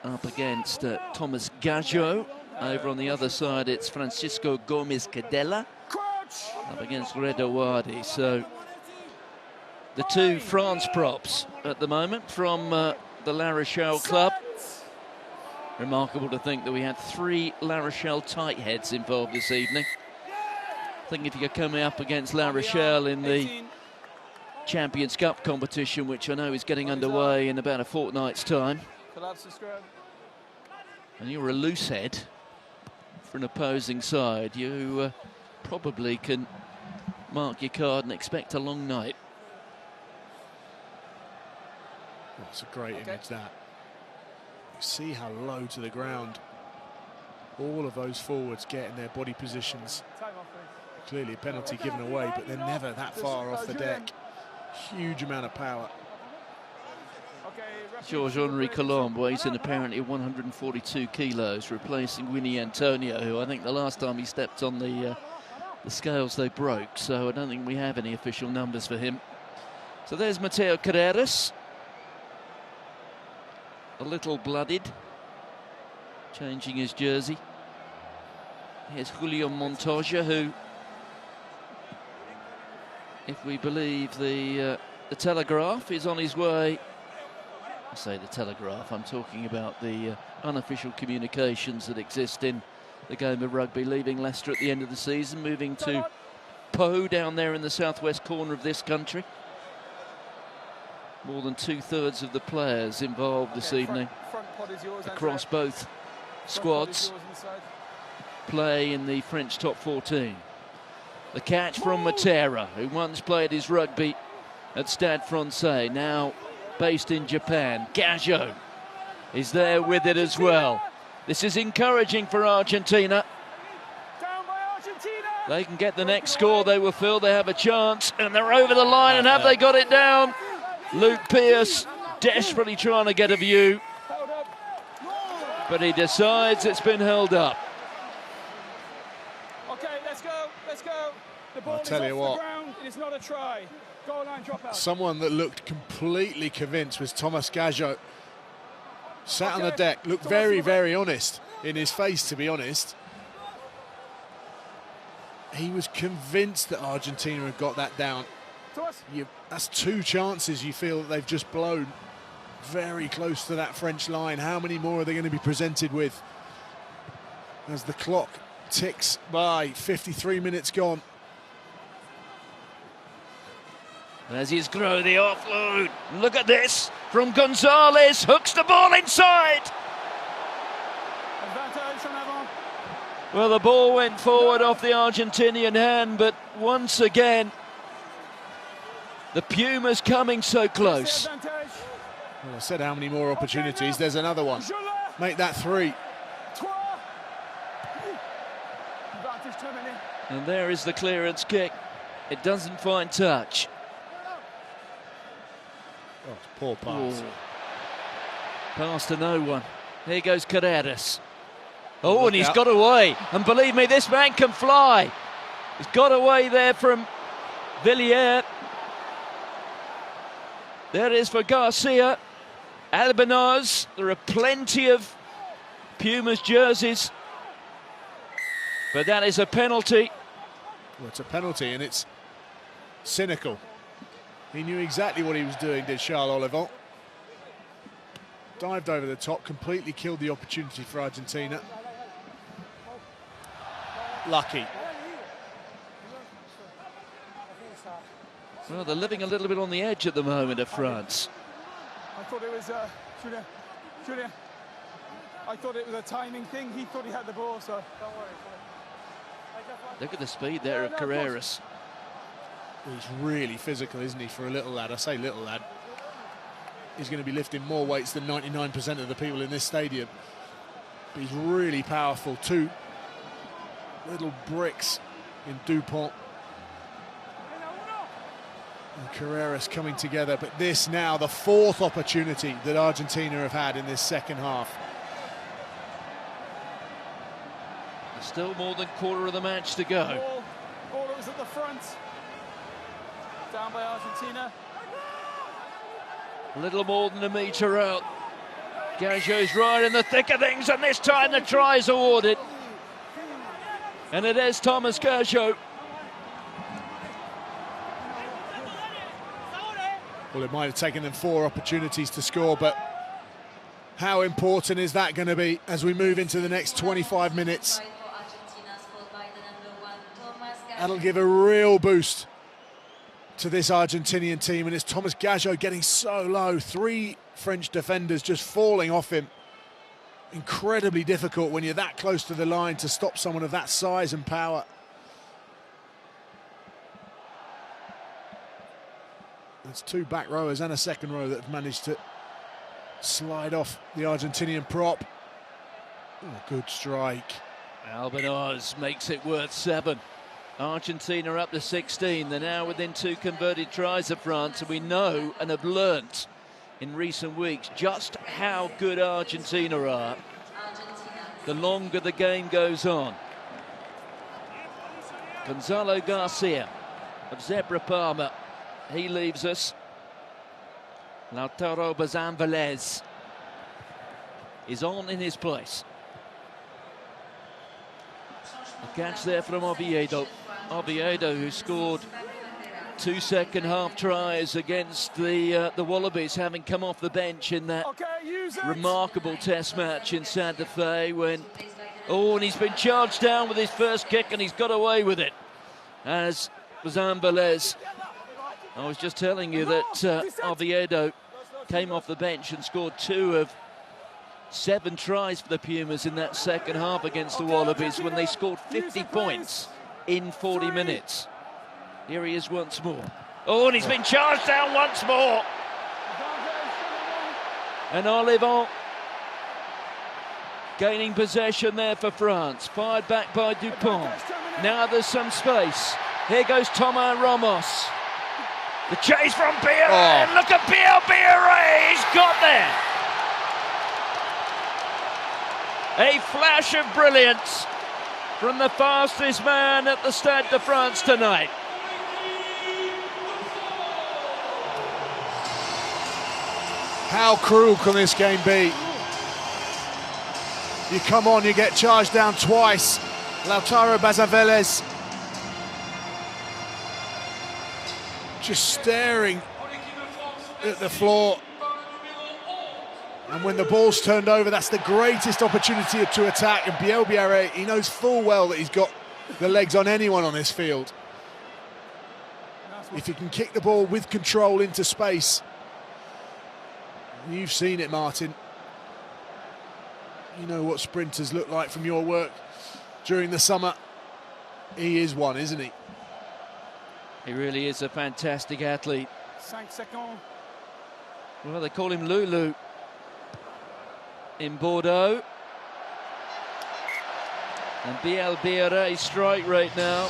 up against Thomas Gageot. Over on the other side, it's Francisco Gomez Cadella up against Redo Wadi. So the two France props at the moment from the La Rochelle club. Remarkable to think that we had 3 La Rochelle tight heads involved this evening. I think if you're coming up against La Rochelle in the Champions Cup competition, which I know is getting underway in about a fortnight's time, and you're a loose head for an opposing side, you probably can mark your card and expect a long night. Oh, it's a great image, that. You see how low to the ground all of those forwards get in their body positions. Clearly a penalty given away, but they're never that far off the deck. Huge amount of power. Georges-Henri Colombe weighs in apparently 142 kilos, replacing Winnie Antonio, who I think the last time he stepped on the scales they broke, so I don't think we have any official numbers for him. So there's Mateo Carreras, a little blooded, changing his jersey. Here's Julio Montoya, who, if we believe the Telegraph, is on his way. I say the Telegraph, I'm talking about the unofficial communications that exist in the game of rugby, leaving Leicester at the end of the season, moving to Pau down there in the southwest corner of this country. More than 2/3 of the players involved this evening across both squads play in the French top 14. The catch from Matera, who once played his rugby at Stade Francais, now based in Japan. Gageot is there with it as well. This is encouraging for Argentina. They can get the next score, they will feel they have a chance, and they're over the line, and have they got it down? Luke Pearce desperately trying to get a view, but he decides it's been held up. Okay, let's go, let's go. The ball I'll tell you what, It's not a try. Goal line dropout. Someone that looked completely convinced was Thomas Gaggio. Sat on the deck, looked very, very honest in his face, to be honest. He was convinced that Argentina had got that down. That's 2 chances you feel that they've just blown very close to that French line. How many more are they going to be presented with as the clock ticks by? 53 minutes gone. As he's through the offload. Look at this from Gonzalez. Hooks the ball inside. Well, the ball went forward off the Argentinian hand, but once again, the Pumas coming so close. Well, I said how many more opportunities. There's another one. Make that 3. And there is the clearance kick. It doesn't find touch. Oh, it's a poor pass. Ooh. Pass to no one. Here goes Carreras. Oh, and he's got away. And believe me, this man can fly. He's got away there from Villiers. There it is for Garcia. Albinoz. There are plenty of Pumas jerseys. But that is a penalty. Well, it's a penalty, and it's cynical. He knew exactly what he was doing, did Charles Olivon. Dived over the top, completely killed the opportunity for Argentina. Lucky. Well, they're living a little bit on the edge at the moment of France. I thought it was, Julian, I thought it was a timing thing. He thought he had the ball, so don't worry. Look at the speed there of Carreras. He's really physical, isn't he, for a little lad? I say little lad. He's going to be lifting more weights than 99% of the people in this stadium. But he's really powerful. 2 little bricks in Dupont. And Carreras coming together. But this now, the 4th opportunity that Argentina have had in this second half. There's still more than quarter of the match to go. Ball that was at the front. Down by Argentina. A little more than a metre out. Gaggio's right in the thick of things, and this time the try is awarded. And it is Thomas Gaggio. Well, it might have taken them 4 opportunities to score, but how important is that going to be as we move into the next 25 minutes? That'll give a real boost to this Argentinian team, and it's Thomas Gaggio getting so low. 3 French defenders just falling off him. Incredibly difficult when you're that close to the line to stop someone of that size and power. There's 2 back rowers and a second row that have managed to slide off the Argentinian prop. Oh, good strike. Albinoz makes it worth 7. Argentina up to 16. They're now within 2 converted tries of France, and we know and have learnt in recent weeks just how good Argentina are the longer the game goes on. Gonzalo Garcia of Zebra Parma, he leaves us. Lautaro Bazan-Velez is on in his place. A catch there from Oviedo. Oviedo, who scored 2 second-half tries against the Wallabies, having come off the bench in that remarkable test match in Santa Fe when... Oh, and he's been charged down with his first kick, and he's got away with it. As Bazan-Velez, I was just telling you that Oviedo came off the bench and scored 2 of 7 tries for the Pumas in that second half against the Wallabies when they scored 50 points in 40 minutes. Here he is once more. Oh, and he's been charged down once more. And Olivon gaining possession there for France. Fired back by Dupont. Now there's some space. Here goes Thomas Ramos. The chase from Biarritz. Look at Biarritz. He's got there. A flash of brilliance from the fastest man at the Stade de France tonight. How cruel can this game be? You come on, you get charged down twice. Lautaro Bazaveles just staring at the floor. And when the ball's turned over, that's the greatest opportunity to attack. And Bielbiaré, he knows full well that he's got the legs on anyone on this field. If he can kick the ball with control into space. You've seen it, Martin. You know what sprinters look like from your work during the summer. He is one, isn't he? He really is a fantastic athlete. 5 seconds. Well, they call him Lulu in Bordeaux. And Bielbiaré's strike rate now,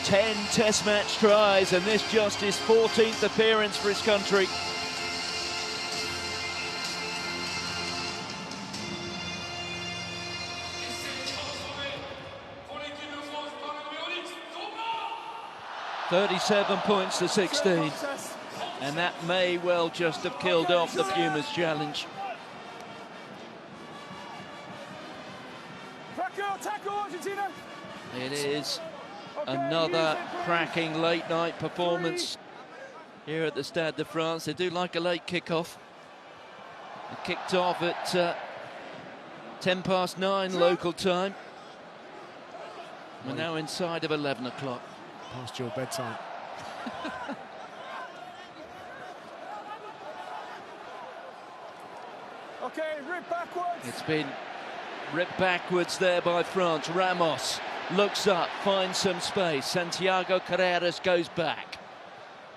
10 test match tries, and this just his 14th appearance for his country. $37 points to 16, and that may well just have killed off the Pumas challenge. Tackle, Argentina. It is another cracking late-night performance here at the Stade de France. They do like a late kick-off. It kicked off at 9:10 local time. We're now inside of 11 o'clock. Past your bedtime. Okay, rip backwards. It's been ripped backwards there by France. Ramos looks up, finds some space. Santiago Carreras goes back.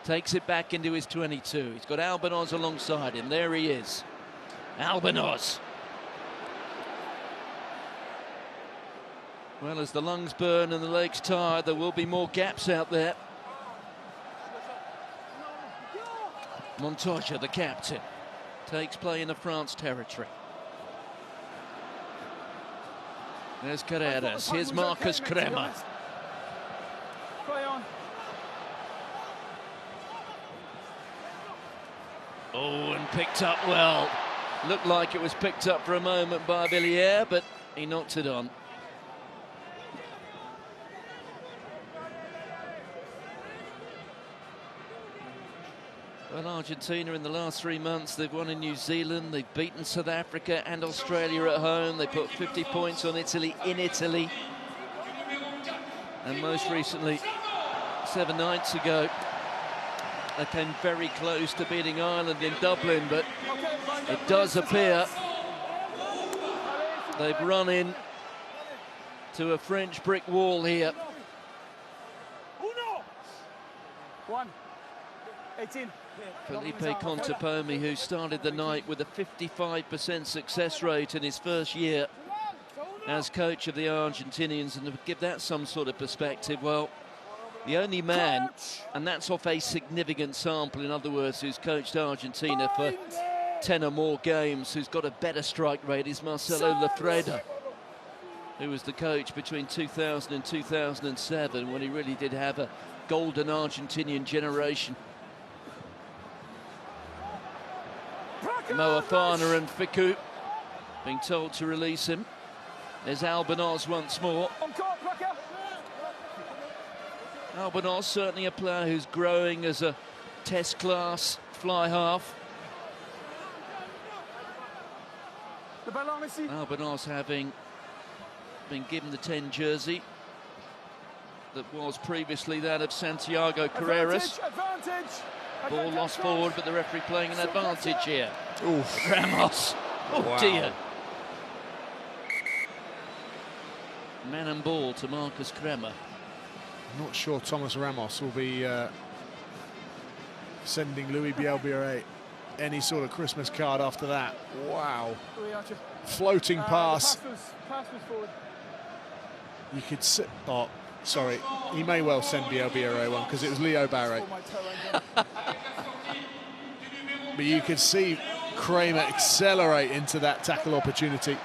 Takes it back into his 22. He's got Albanoz alongside him. There he is. Albanoz. Well, as the lungs burn and the legs tired, there will be more gaps out there. Montoya, the captain, takes play in the France territory. There's Carreras. Here's Marcus Kremer. Play on. Oh, and picked up well. Looked like it was picked up for a moment by Villiers, but he knocked it on. Well, Argentina in the last 3 months, they've won in New Zealand, they've beaten South Africa and Australia at home. They put 50 points on Italy in Italy. And most recently, 7 nights ago, they came very close to beating Ireland in Dublin, but it does appear they've run in to a French brick wall here. 1, 18. Felipe Contepomi, who started the night with a 55% success rate in his first year as coach of the Argentinians, and to give that some sort of perspective, well, the only man, and that's off a significant sample, in other words, who's coached Argentina for 10 or more games, who's got a better strike rate, is Marcelo Lafreda, who was the coach between 2000 and 2007, when he really did have a golden Argentinian generation. Moafana and Fiku being told to release him. There's Albanoz once more. Albanoz, certainly a player who's growing as a test class fly half. Albanoz having been given the 10 jersey that was previously that of Santiago Carreras. Ball lost forward, but the referee playing an advantage here. Oof. Ramos. Oh, wow. Dear. Man and ball to Marcus Kremer. I'm not sure Thomas Ramos will be sending Louis Bielbiaré any sort of Christmas card after that. Wow. Floating pass. Pass was forward. You could sit. Oh, sorry. He may well send Bielbiaré one because it was Leo Barré. But you could see Kramer accelerate into that tackle opportunity.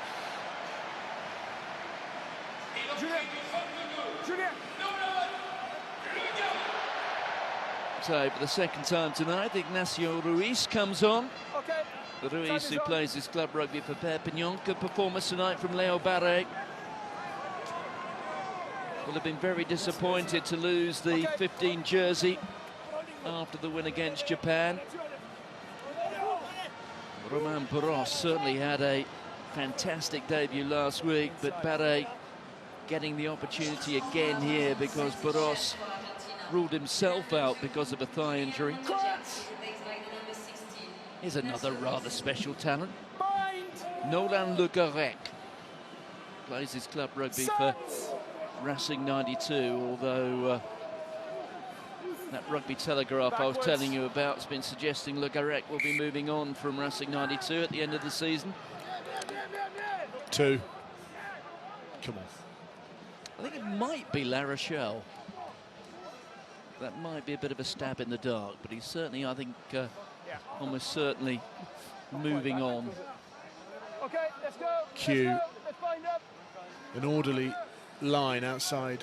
So for the second time tonight, Ignacio Ruiz comes on. Okay. Ruiz, who plays his club rugby for Perpignan. Good performance tonight from Leo Barret. Will have been very disappointed to lose the 15 jersey after the win against Japan. Romain Barros certainly had a fantastic debut last week, but Barret getting the opportunity again here because Barros ruled himself out because of a thigh injury. Here's another rather special talent. Nolan Le Garec plays his club rugby for Racing 92, although that Rugby Telegraph I was telling you about has been suggesting Le Garec will be moving on from Racing 92 at the end of the season. 2. Come on. I think it might be La Rochelle. That might be a bit of a stab in the dark, but he's certainly, I think, almost certainly moving on. Okay, let's go. Q. An orderly line outside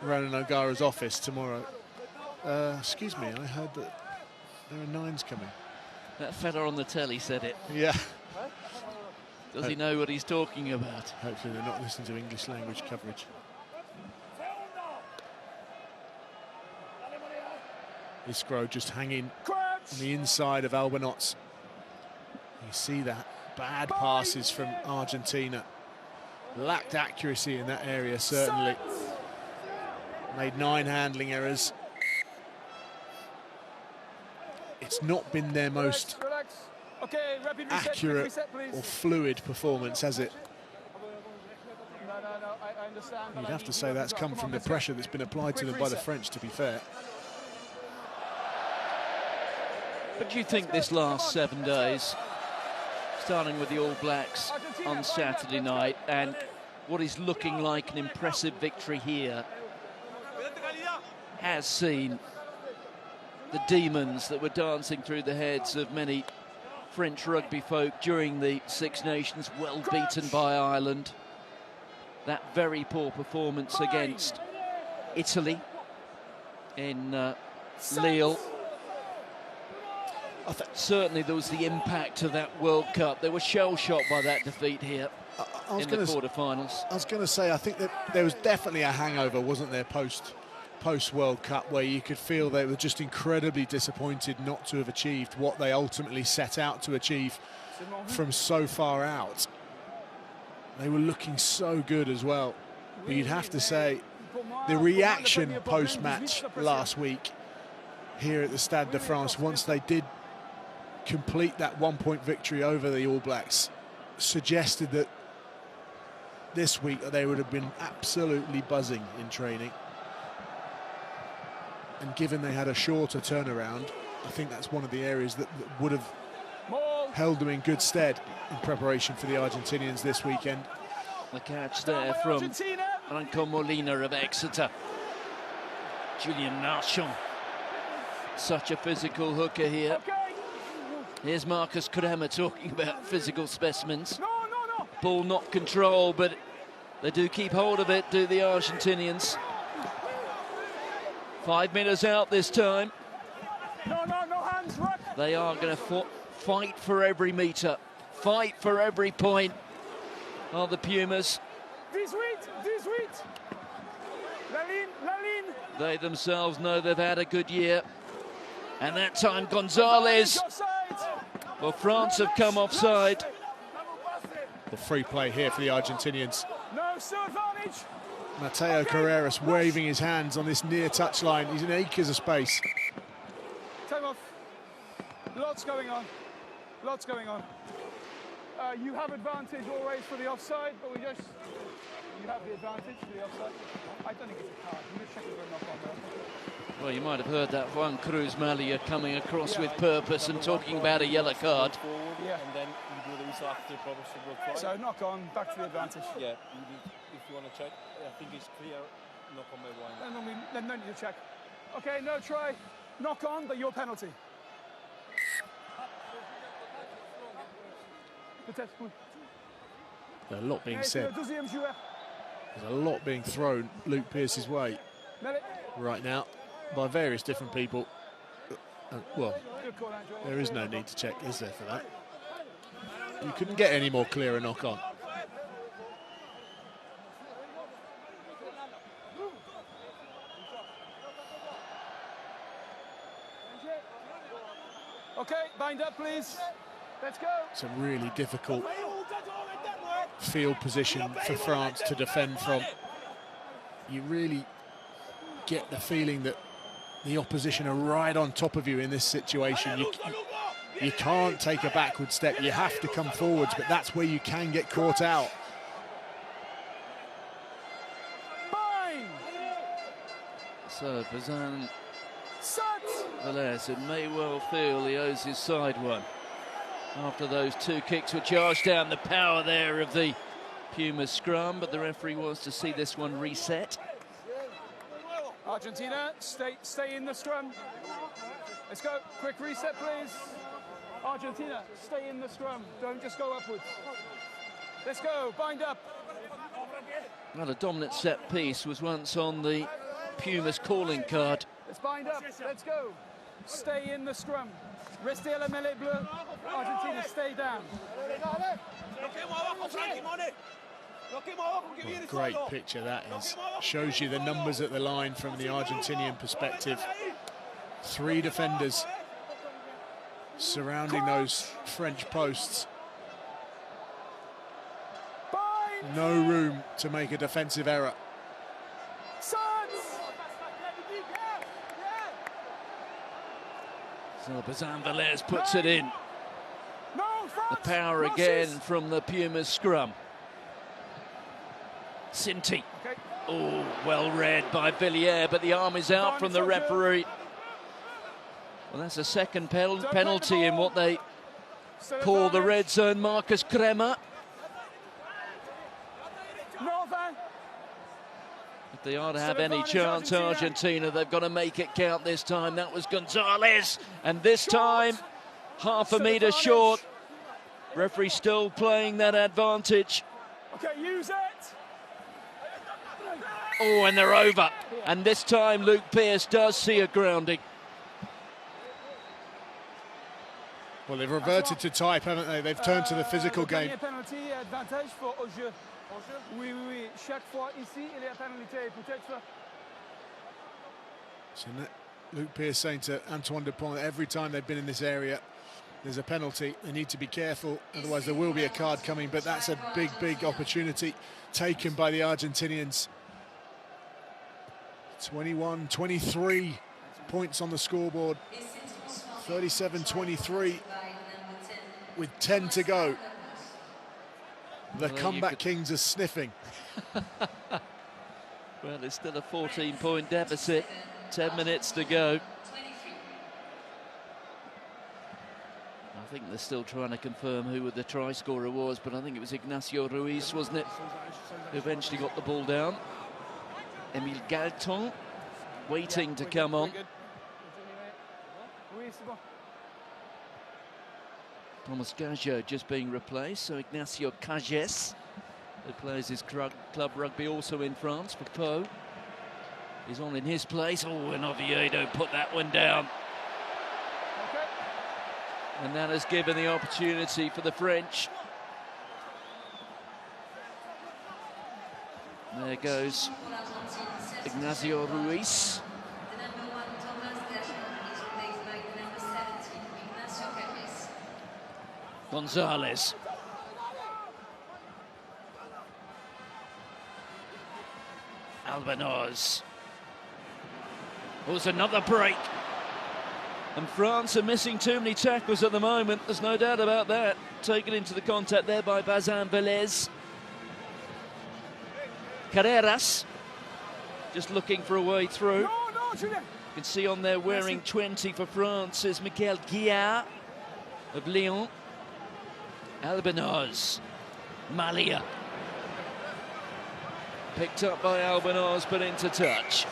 Ronan O'Gara's office tomorrow. Excuse me, I heard that there are 9s coming. That fella on the telly said it. Yeah. Does he know what he's talking about? Hopefully they're not listening to English language coverage. Isgro just hanging on the inside of Albanots. You see that bad passes from Argentina. Lacked accuracy in that area, certainly. Made 9 handling errors. It's not been their most accurate or fluid performance, has it? I understand. You'd have to say that's come from the pressure that's been applied to them by the French, to be fair. But do you think this last 7 days, starting with the All Blacks on Saturday night and what is looking like an impressive victory here, has seen the demons that were dancing through the heads of many French rugby folk during the Six Nations, well beaten by Ireland? That very poor performance against Italy in Lille. Certainly there was the impact of that World Cup. They were shell-shocked by that defeat here in the quarterfinals. I was going to say, I think that there was definitely a hangover, wasn't there, post-World Cup, where you could feel they were just incredibly disappointed not to have achieved what they ultimately set out to achieve from so far out. They were looking so good as well. But you'd have to say, the reaction post-match last week here at the Stade de France, once they did complete that 1-point victory over the All Blacks, suggested that this week they would have been absolutely buzzing in training. And given they had a shorter turnaround, I think that's one of the areas that would have held them in good stead in preparation for the Argentinians this weekend. The catch there from Franco Molina of Exeter. Julian Narchon. Such a physical hooker here. Here's Marcus Kremer talking about physical specimens. Ball not control, but they do keep hold of it, do the Argentinians. 5 minutes out this time. No hands, right. They are going to fight for every metre, fight for every point. Are the Pumas. 18. La ligne. They themselves know they've had a good year. And that time Gonzalez. Well, France have come offside. The free play here for the Argentinians. No advantage. Mateo Carreras waving his hands on this near touchline. He's in acres of space. Time off. Lots going on. You have advantage always for the offside, but you have the advantage for the offside. I don't think it's a card. I'm just checking for a knock on there. Well, you might have heard that Juan Cruz Malia coming across with purpose and talking about a yellow card. Yeah. And then you do the whistle after the proper single try. So knock on, back to the advantage. Yeah, if you want to check, I think it's clear. Knock on by one. Then no need to check. Okay, no try. Knock on, but your penalty. There's a lot being said. There's a lot being thrown Luke Pearce's way right now by various different people. Well, there is no need to check, is there, for that? You couldn't get any more clearer knock-on. Okay, bind up, please. Let's go. It's a really difficult field position for France to defend from. You really get the feeling that the opposition are right on top of you in this situation. You can't take a backward step. You have to come forwards, but that's where you can get caught out. So Bazan Velez, it may well feel he owes his side one. After those two kicks were charged down, the power there of the Puma scrum, but the referee wants to see this one reset. Argentina, stay in the scrum. Let's go. Quick reset, please. Argentina, stay in the scrum. Don't just go upwards. Let's go. Bind up. Well, a dominant set piece was once on the Puma's calling card. Let's bind up. Let's go. Stay in the scrum. Restez à la mêlée bleue. Argentina, stay down. Well, great picture that is. Shows you the numbers at the line from the Argentinian perspective. 3 defenders surrounding those French posts. No room to make a defensive error. So Bazan Velez puts it in. The power again from the Puma's scrum. Sinti. Oh, well read by Villiers, but the arm is out from the referee. Well, that's a second penalty in what they call the red zone. Marcus Kremer. If they are to have any chance, Argentina, they've got to make it count this time. That was Gonzalez, and this time half a metre short. Referee still playing that advantage. Okay, use it. Oh, and they're over. And this time Luke Pearce does see a grounding. Well, they've reverted to type, haven't they? They've turned to the physical game. So Luke Pearce saying to Antoine Dupont, every time they've been in this area, there's a penalty. They need to be careful, otherwise there will be a card coming. But that's a big, big opportunity taken by the Argentinians. 21-23 points on the scoreboard. 37-23 with 10 to go. The comeback kings are sniffing. Well, it's still a 14-point deficit. 10 minutes to go. I think they're still trying to confirm who the try scorer was, but I think it was Ignacio Ruiz, wasn't it, who eventually got the ball down. Emile Galton waiting to come on. Thomas Gaggio just being replaced, so Ignacio Cages, who plays his club rugby also in France for Pau, is on in his place. Oh, and Oviedo put that one down. And that has given the opportunity for the French. There goes Ignacio Ruiz. Gonzalez. Albanoz. Was another break. And France are missing too many tackles at the moment. There's no doubt about that. Taken into the contact there by Bazan Velez. Carreras just looking for a way through. You can see on there wearing 20 for France is Michael Guillard of Lyon. Albanoz. Malia. Picked up by Albanoz, but into touch.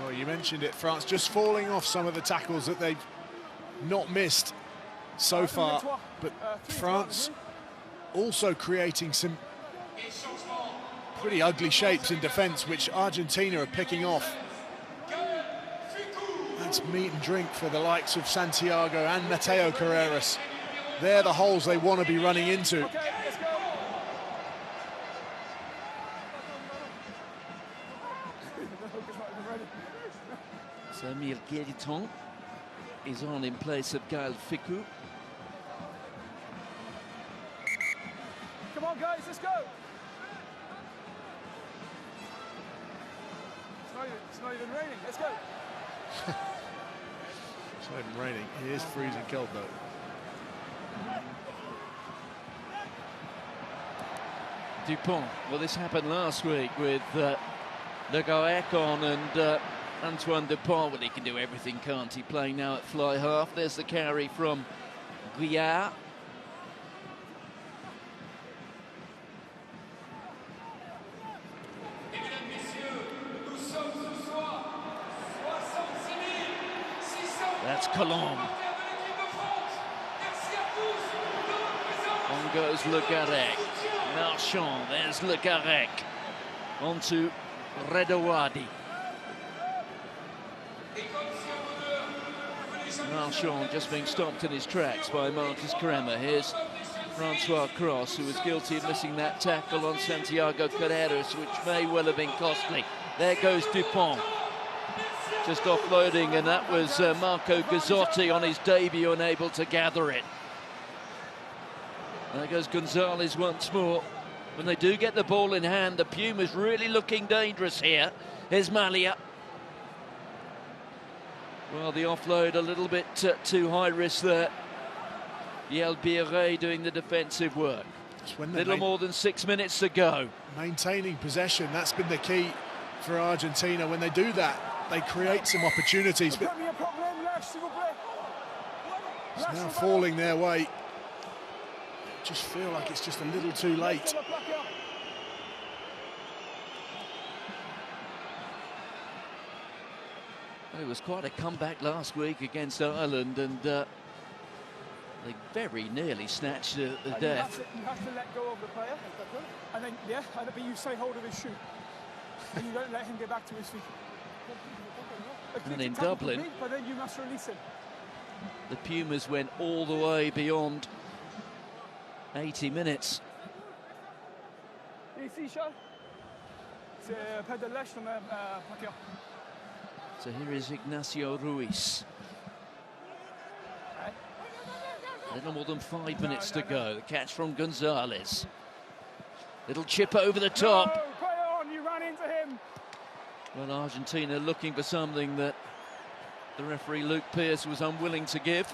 Well, you mentioned it, France just falling off some of the tackles that they've not missed so far, but France also creating some pretty ugly shapes in defence, which Argentina are picking off. It's meat and drink for the likes of Santiago and Mateo Carreras. They're the holes they want to be running into. Okay, let's go. Samuel Guériton is on in place of Gaël Ficou. Come on, guys, let's go. It's not even raining. Let's go. It's not even raining. It is freezing cold though. Dupont. Well, this happened last week with Le Garec on and Antoine Dupont. Well, he can do everything, can't he? Playing now at fly half. There's the carry from Guillard. That's Colombe. On goes Le Garec. Marchand, there's Le Garec. On to Redouadi. Marchand just being stopped in his tracks by Marcus Kremer. Here's Francois Cross, who was guilty of missing that tackle on Santiago Carreras, which may well have been costly. There goes Dupont. Just offloading, and that was Marco Gazzotti on his debut, unable to gather it. There goes Gonzalez once more. When they do get the ball in hand, the Pumas really looking dangerous here. Here's Malia. Well, the offload a little bit too high risk there. Yel Biré doing the defensive work. Little more than 6 minutes to go. Maintaining possession, that's been the key for Argentina. When they do that, they create some opportunities, but it's now falling their way. Just feel like it's just a little too late. Well, it was quite a comeback last week against Ireland, and they very nearly snatched the death. You have to let go of the player, and then but you stay hold of his shoe, and you don't let him get back to his feet. And in Dublin, but then you must release him. The Pumas went all the way beyond 80 minutes. So here is Ignacio Ruiz. A little more than 5 minutes to go. The catch from Gonzalez. Little chip over the top. No, play on, you ran into him. Well, Argentina looking for something that the referee Luke Pearce was unwilling to give.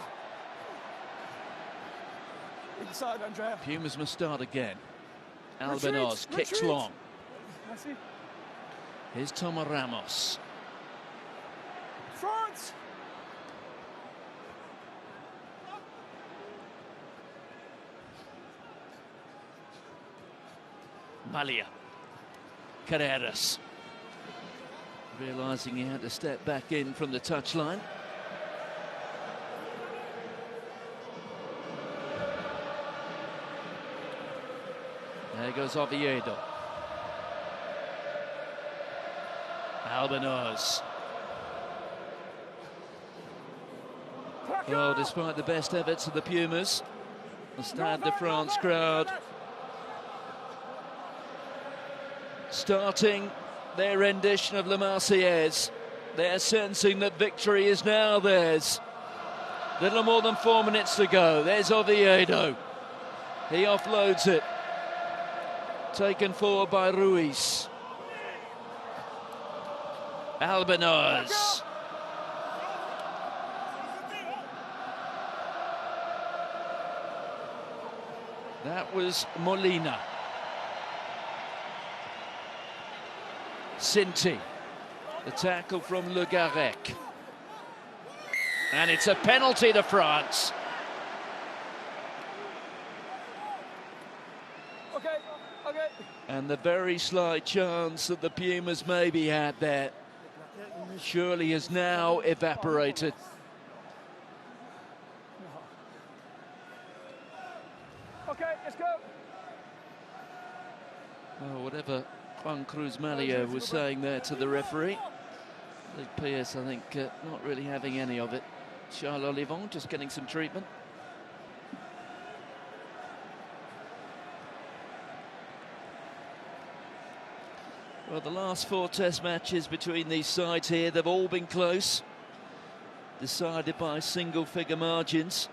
Inside, Andrea. Pumas must start again. Albanos kicks long. Here's Toma Ramos. France! Malia. Carreras. Realising he had to step back in from the touchline. There goes Oviedo. Albanos. Well, despite the best efforts of the Pumas, the Stade de France crowd starting their rendition of La Marseillaise. They're sensing that victory is now theirs. Little more than 4 minutes to go. There's Oviedo. He offloads it. Taken forward by Ruiz. Albanos. That was Molina. Sinti. The tackle from Le Garec. And it's a penalty to France. Okay. And the very slight chance that the Pumas maybe had there surely has now evaporated. Okay, let's go. Well, whatever Juan Cruz Malia was saying there to the referee, Luke Pearce, I think, not really having any of it. Charles Olivon just getting some treatment. Well, the last 4 test matches between these sides here, they've all been close. Decided by single-figure margins.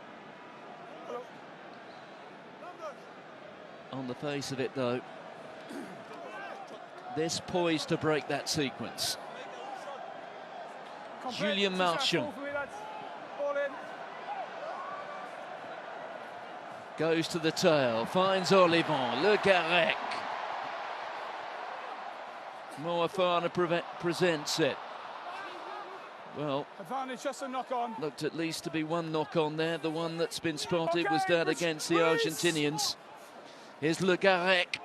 On the face of it, though, this poised to break that sequence. Julien Marchand goes to the tail, finds Olivon, Le Garec. Moafana presents it. Well, advantage, just a knock on. Looked at least to be one knock on there. The one that's been spotted was that against the Argentinians. Here's Le Garec.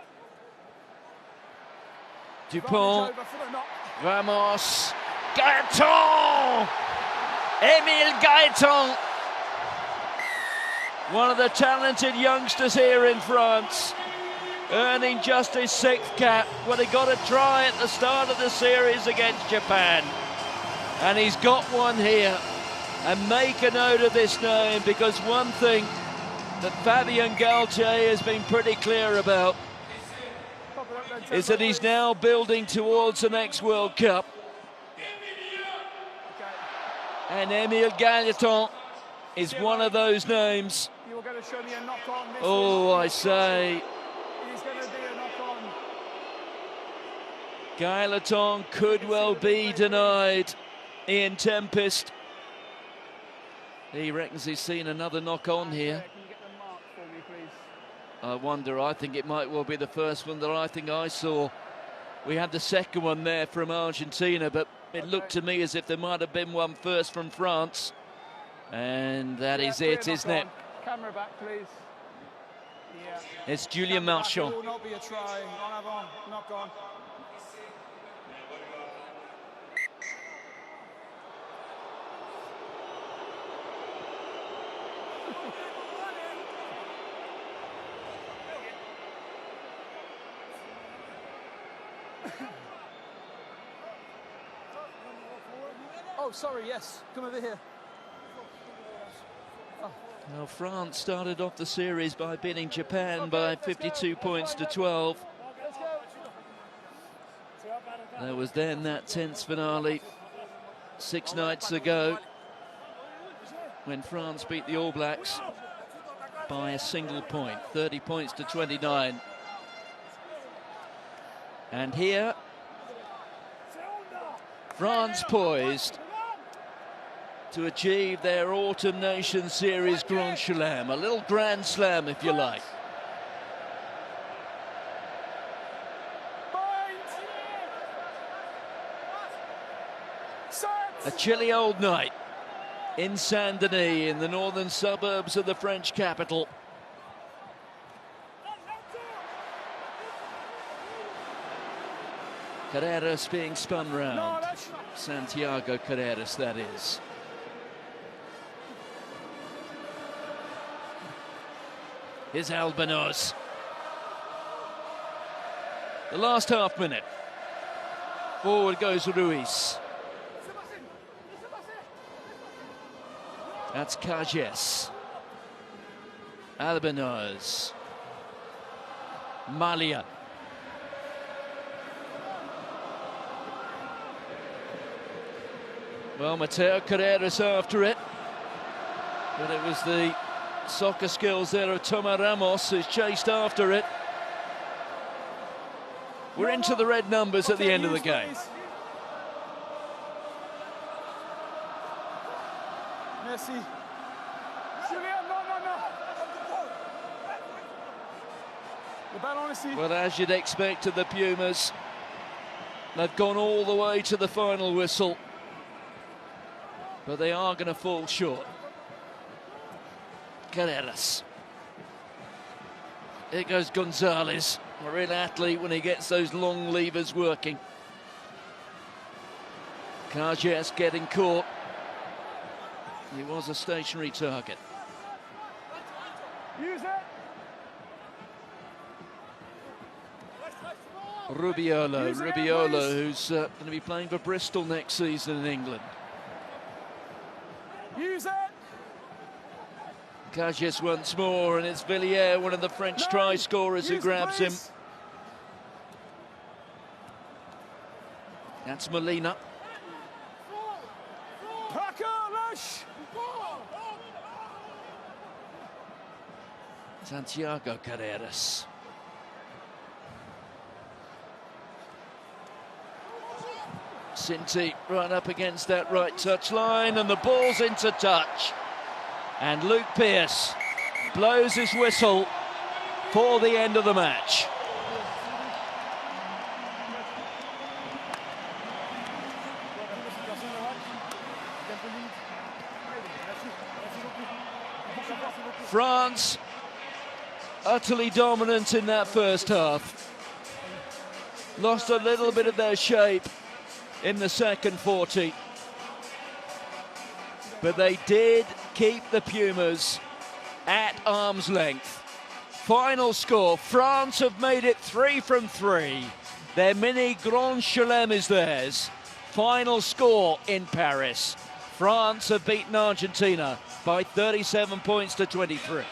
Dupont. Ramos. Gaëtan! Émile Gaëtan! One of the talented youngsters here in France, earning just his 6th cap when he got a try at the start of the series against Japan. And he's got one here. And make a note of this name, because one thing that Fabien Galtier has been pretty clear about is that he's now building towards the next World Cup. And Émile Gaëtan is one of those names. Oh, I say. Gaëtan could well be denied. Ian Tempest. He reckons he's seen another knock on here. I wonder, I think it might well be the first one that I think I saw. We had the second one there from Argentina, but it looked to me as if there might have been one first from France. And that is it, isn't it? Camera back, please. Yeah. It's Julien Marchand. It will not be a try. Knock on. Oh, sorry, yes. Come over here. Oh. Well, France started off the series by beating Japan by 52 points to 12. There was then that tense finale 6 nights ago when France beat the All Blacks by a single point, 30 points to 29. And here, France poised to achieve their Autumn Nations Series Grand Slam, a little Grand Slam if you like. A chilly old night in Saint-Denis, in the northern suburbs of the French capital. Carreras being spun round. Santiago Carreras, that is. Here's Albanoz. The last half minute. Forward goes Ruiz. That's Cages. Albanoz. Malia. Well, Mateo Carreras after it. But it was the soccer skills there of Toma Ramos who's chased after it. We're into the red numbers at the end of the game. Merci. Well, as you'd expect of the Pumas, they've gone all the way to the final whistle. But they are going to fall short. Carreras. Here goes Gonzalez, a real athlete when he gets those long levers working. Cages getting caught. He was a stationary target. Use it. Rubiolo, who's going to be playing for Bristol next season in England. Use it. Cages once more, and it's Villiers, one of the French try scorers, who grabs him. That's Molina. Santiago Carreras. Sinti right up against that right touch line, and the ball's into touch. And Luke Pearce blows his whistle for the end of the match. France utterly dominant in that first half. Lost a little bit of their shape in the second 40. But they did keep the Pumas at arm's length. Final score, France have made it 3 from 3. Their mini Grand Chelem is theirs. Final score in Paris. France have beaten Argentina by 37 points to 23.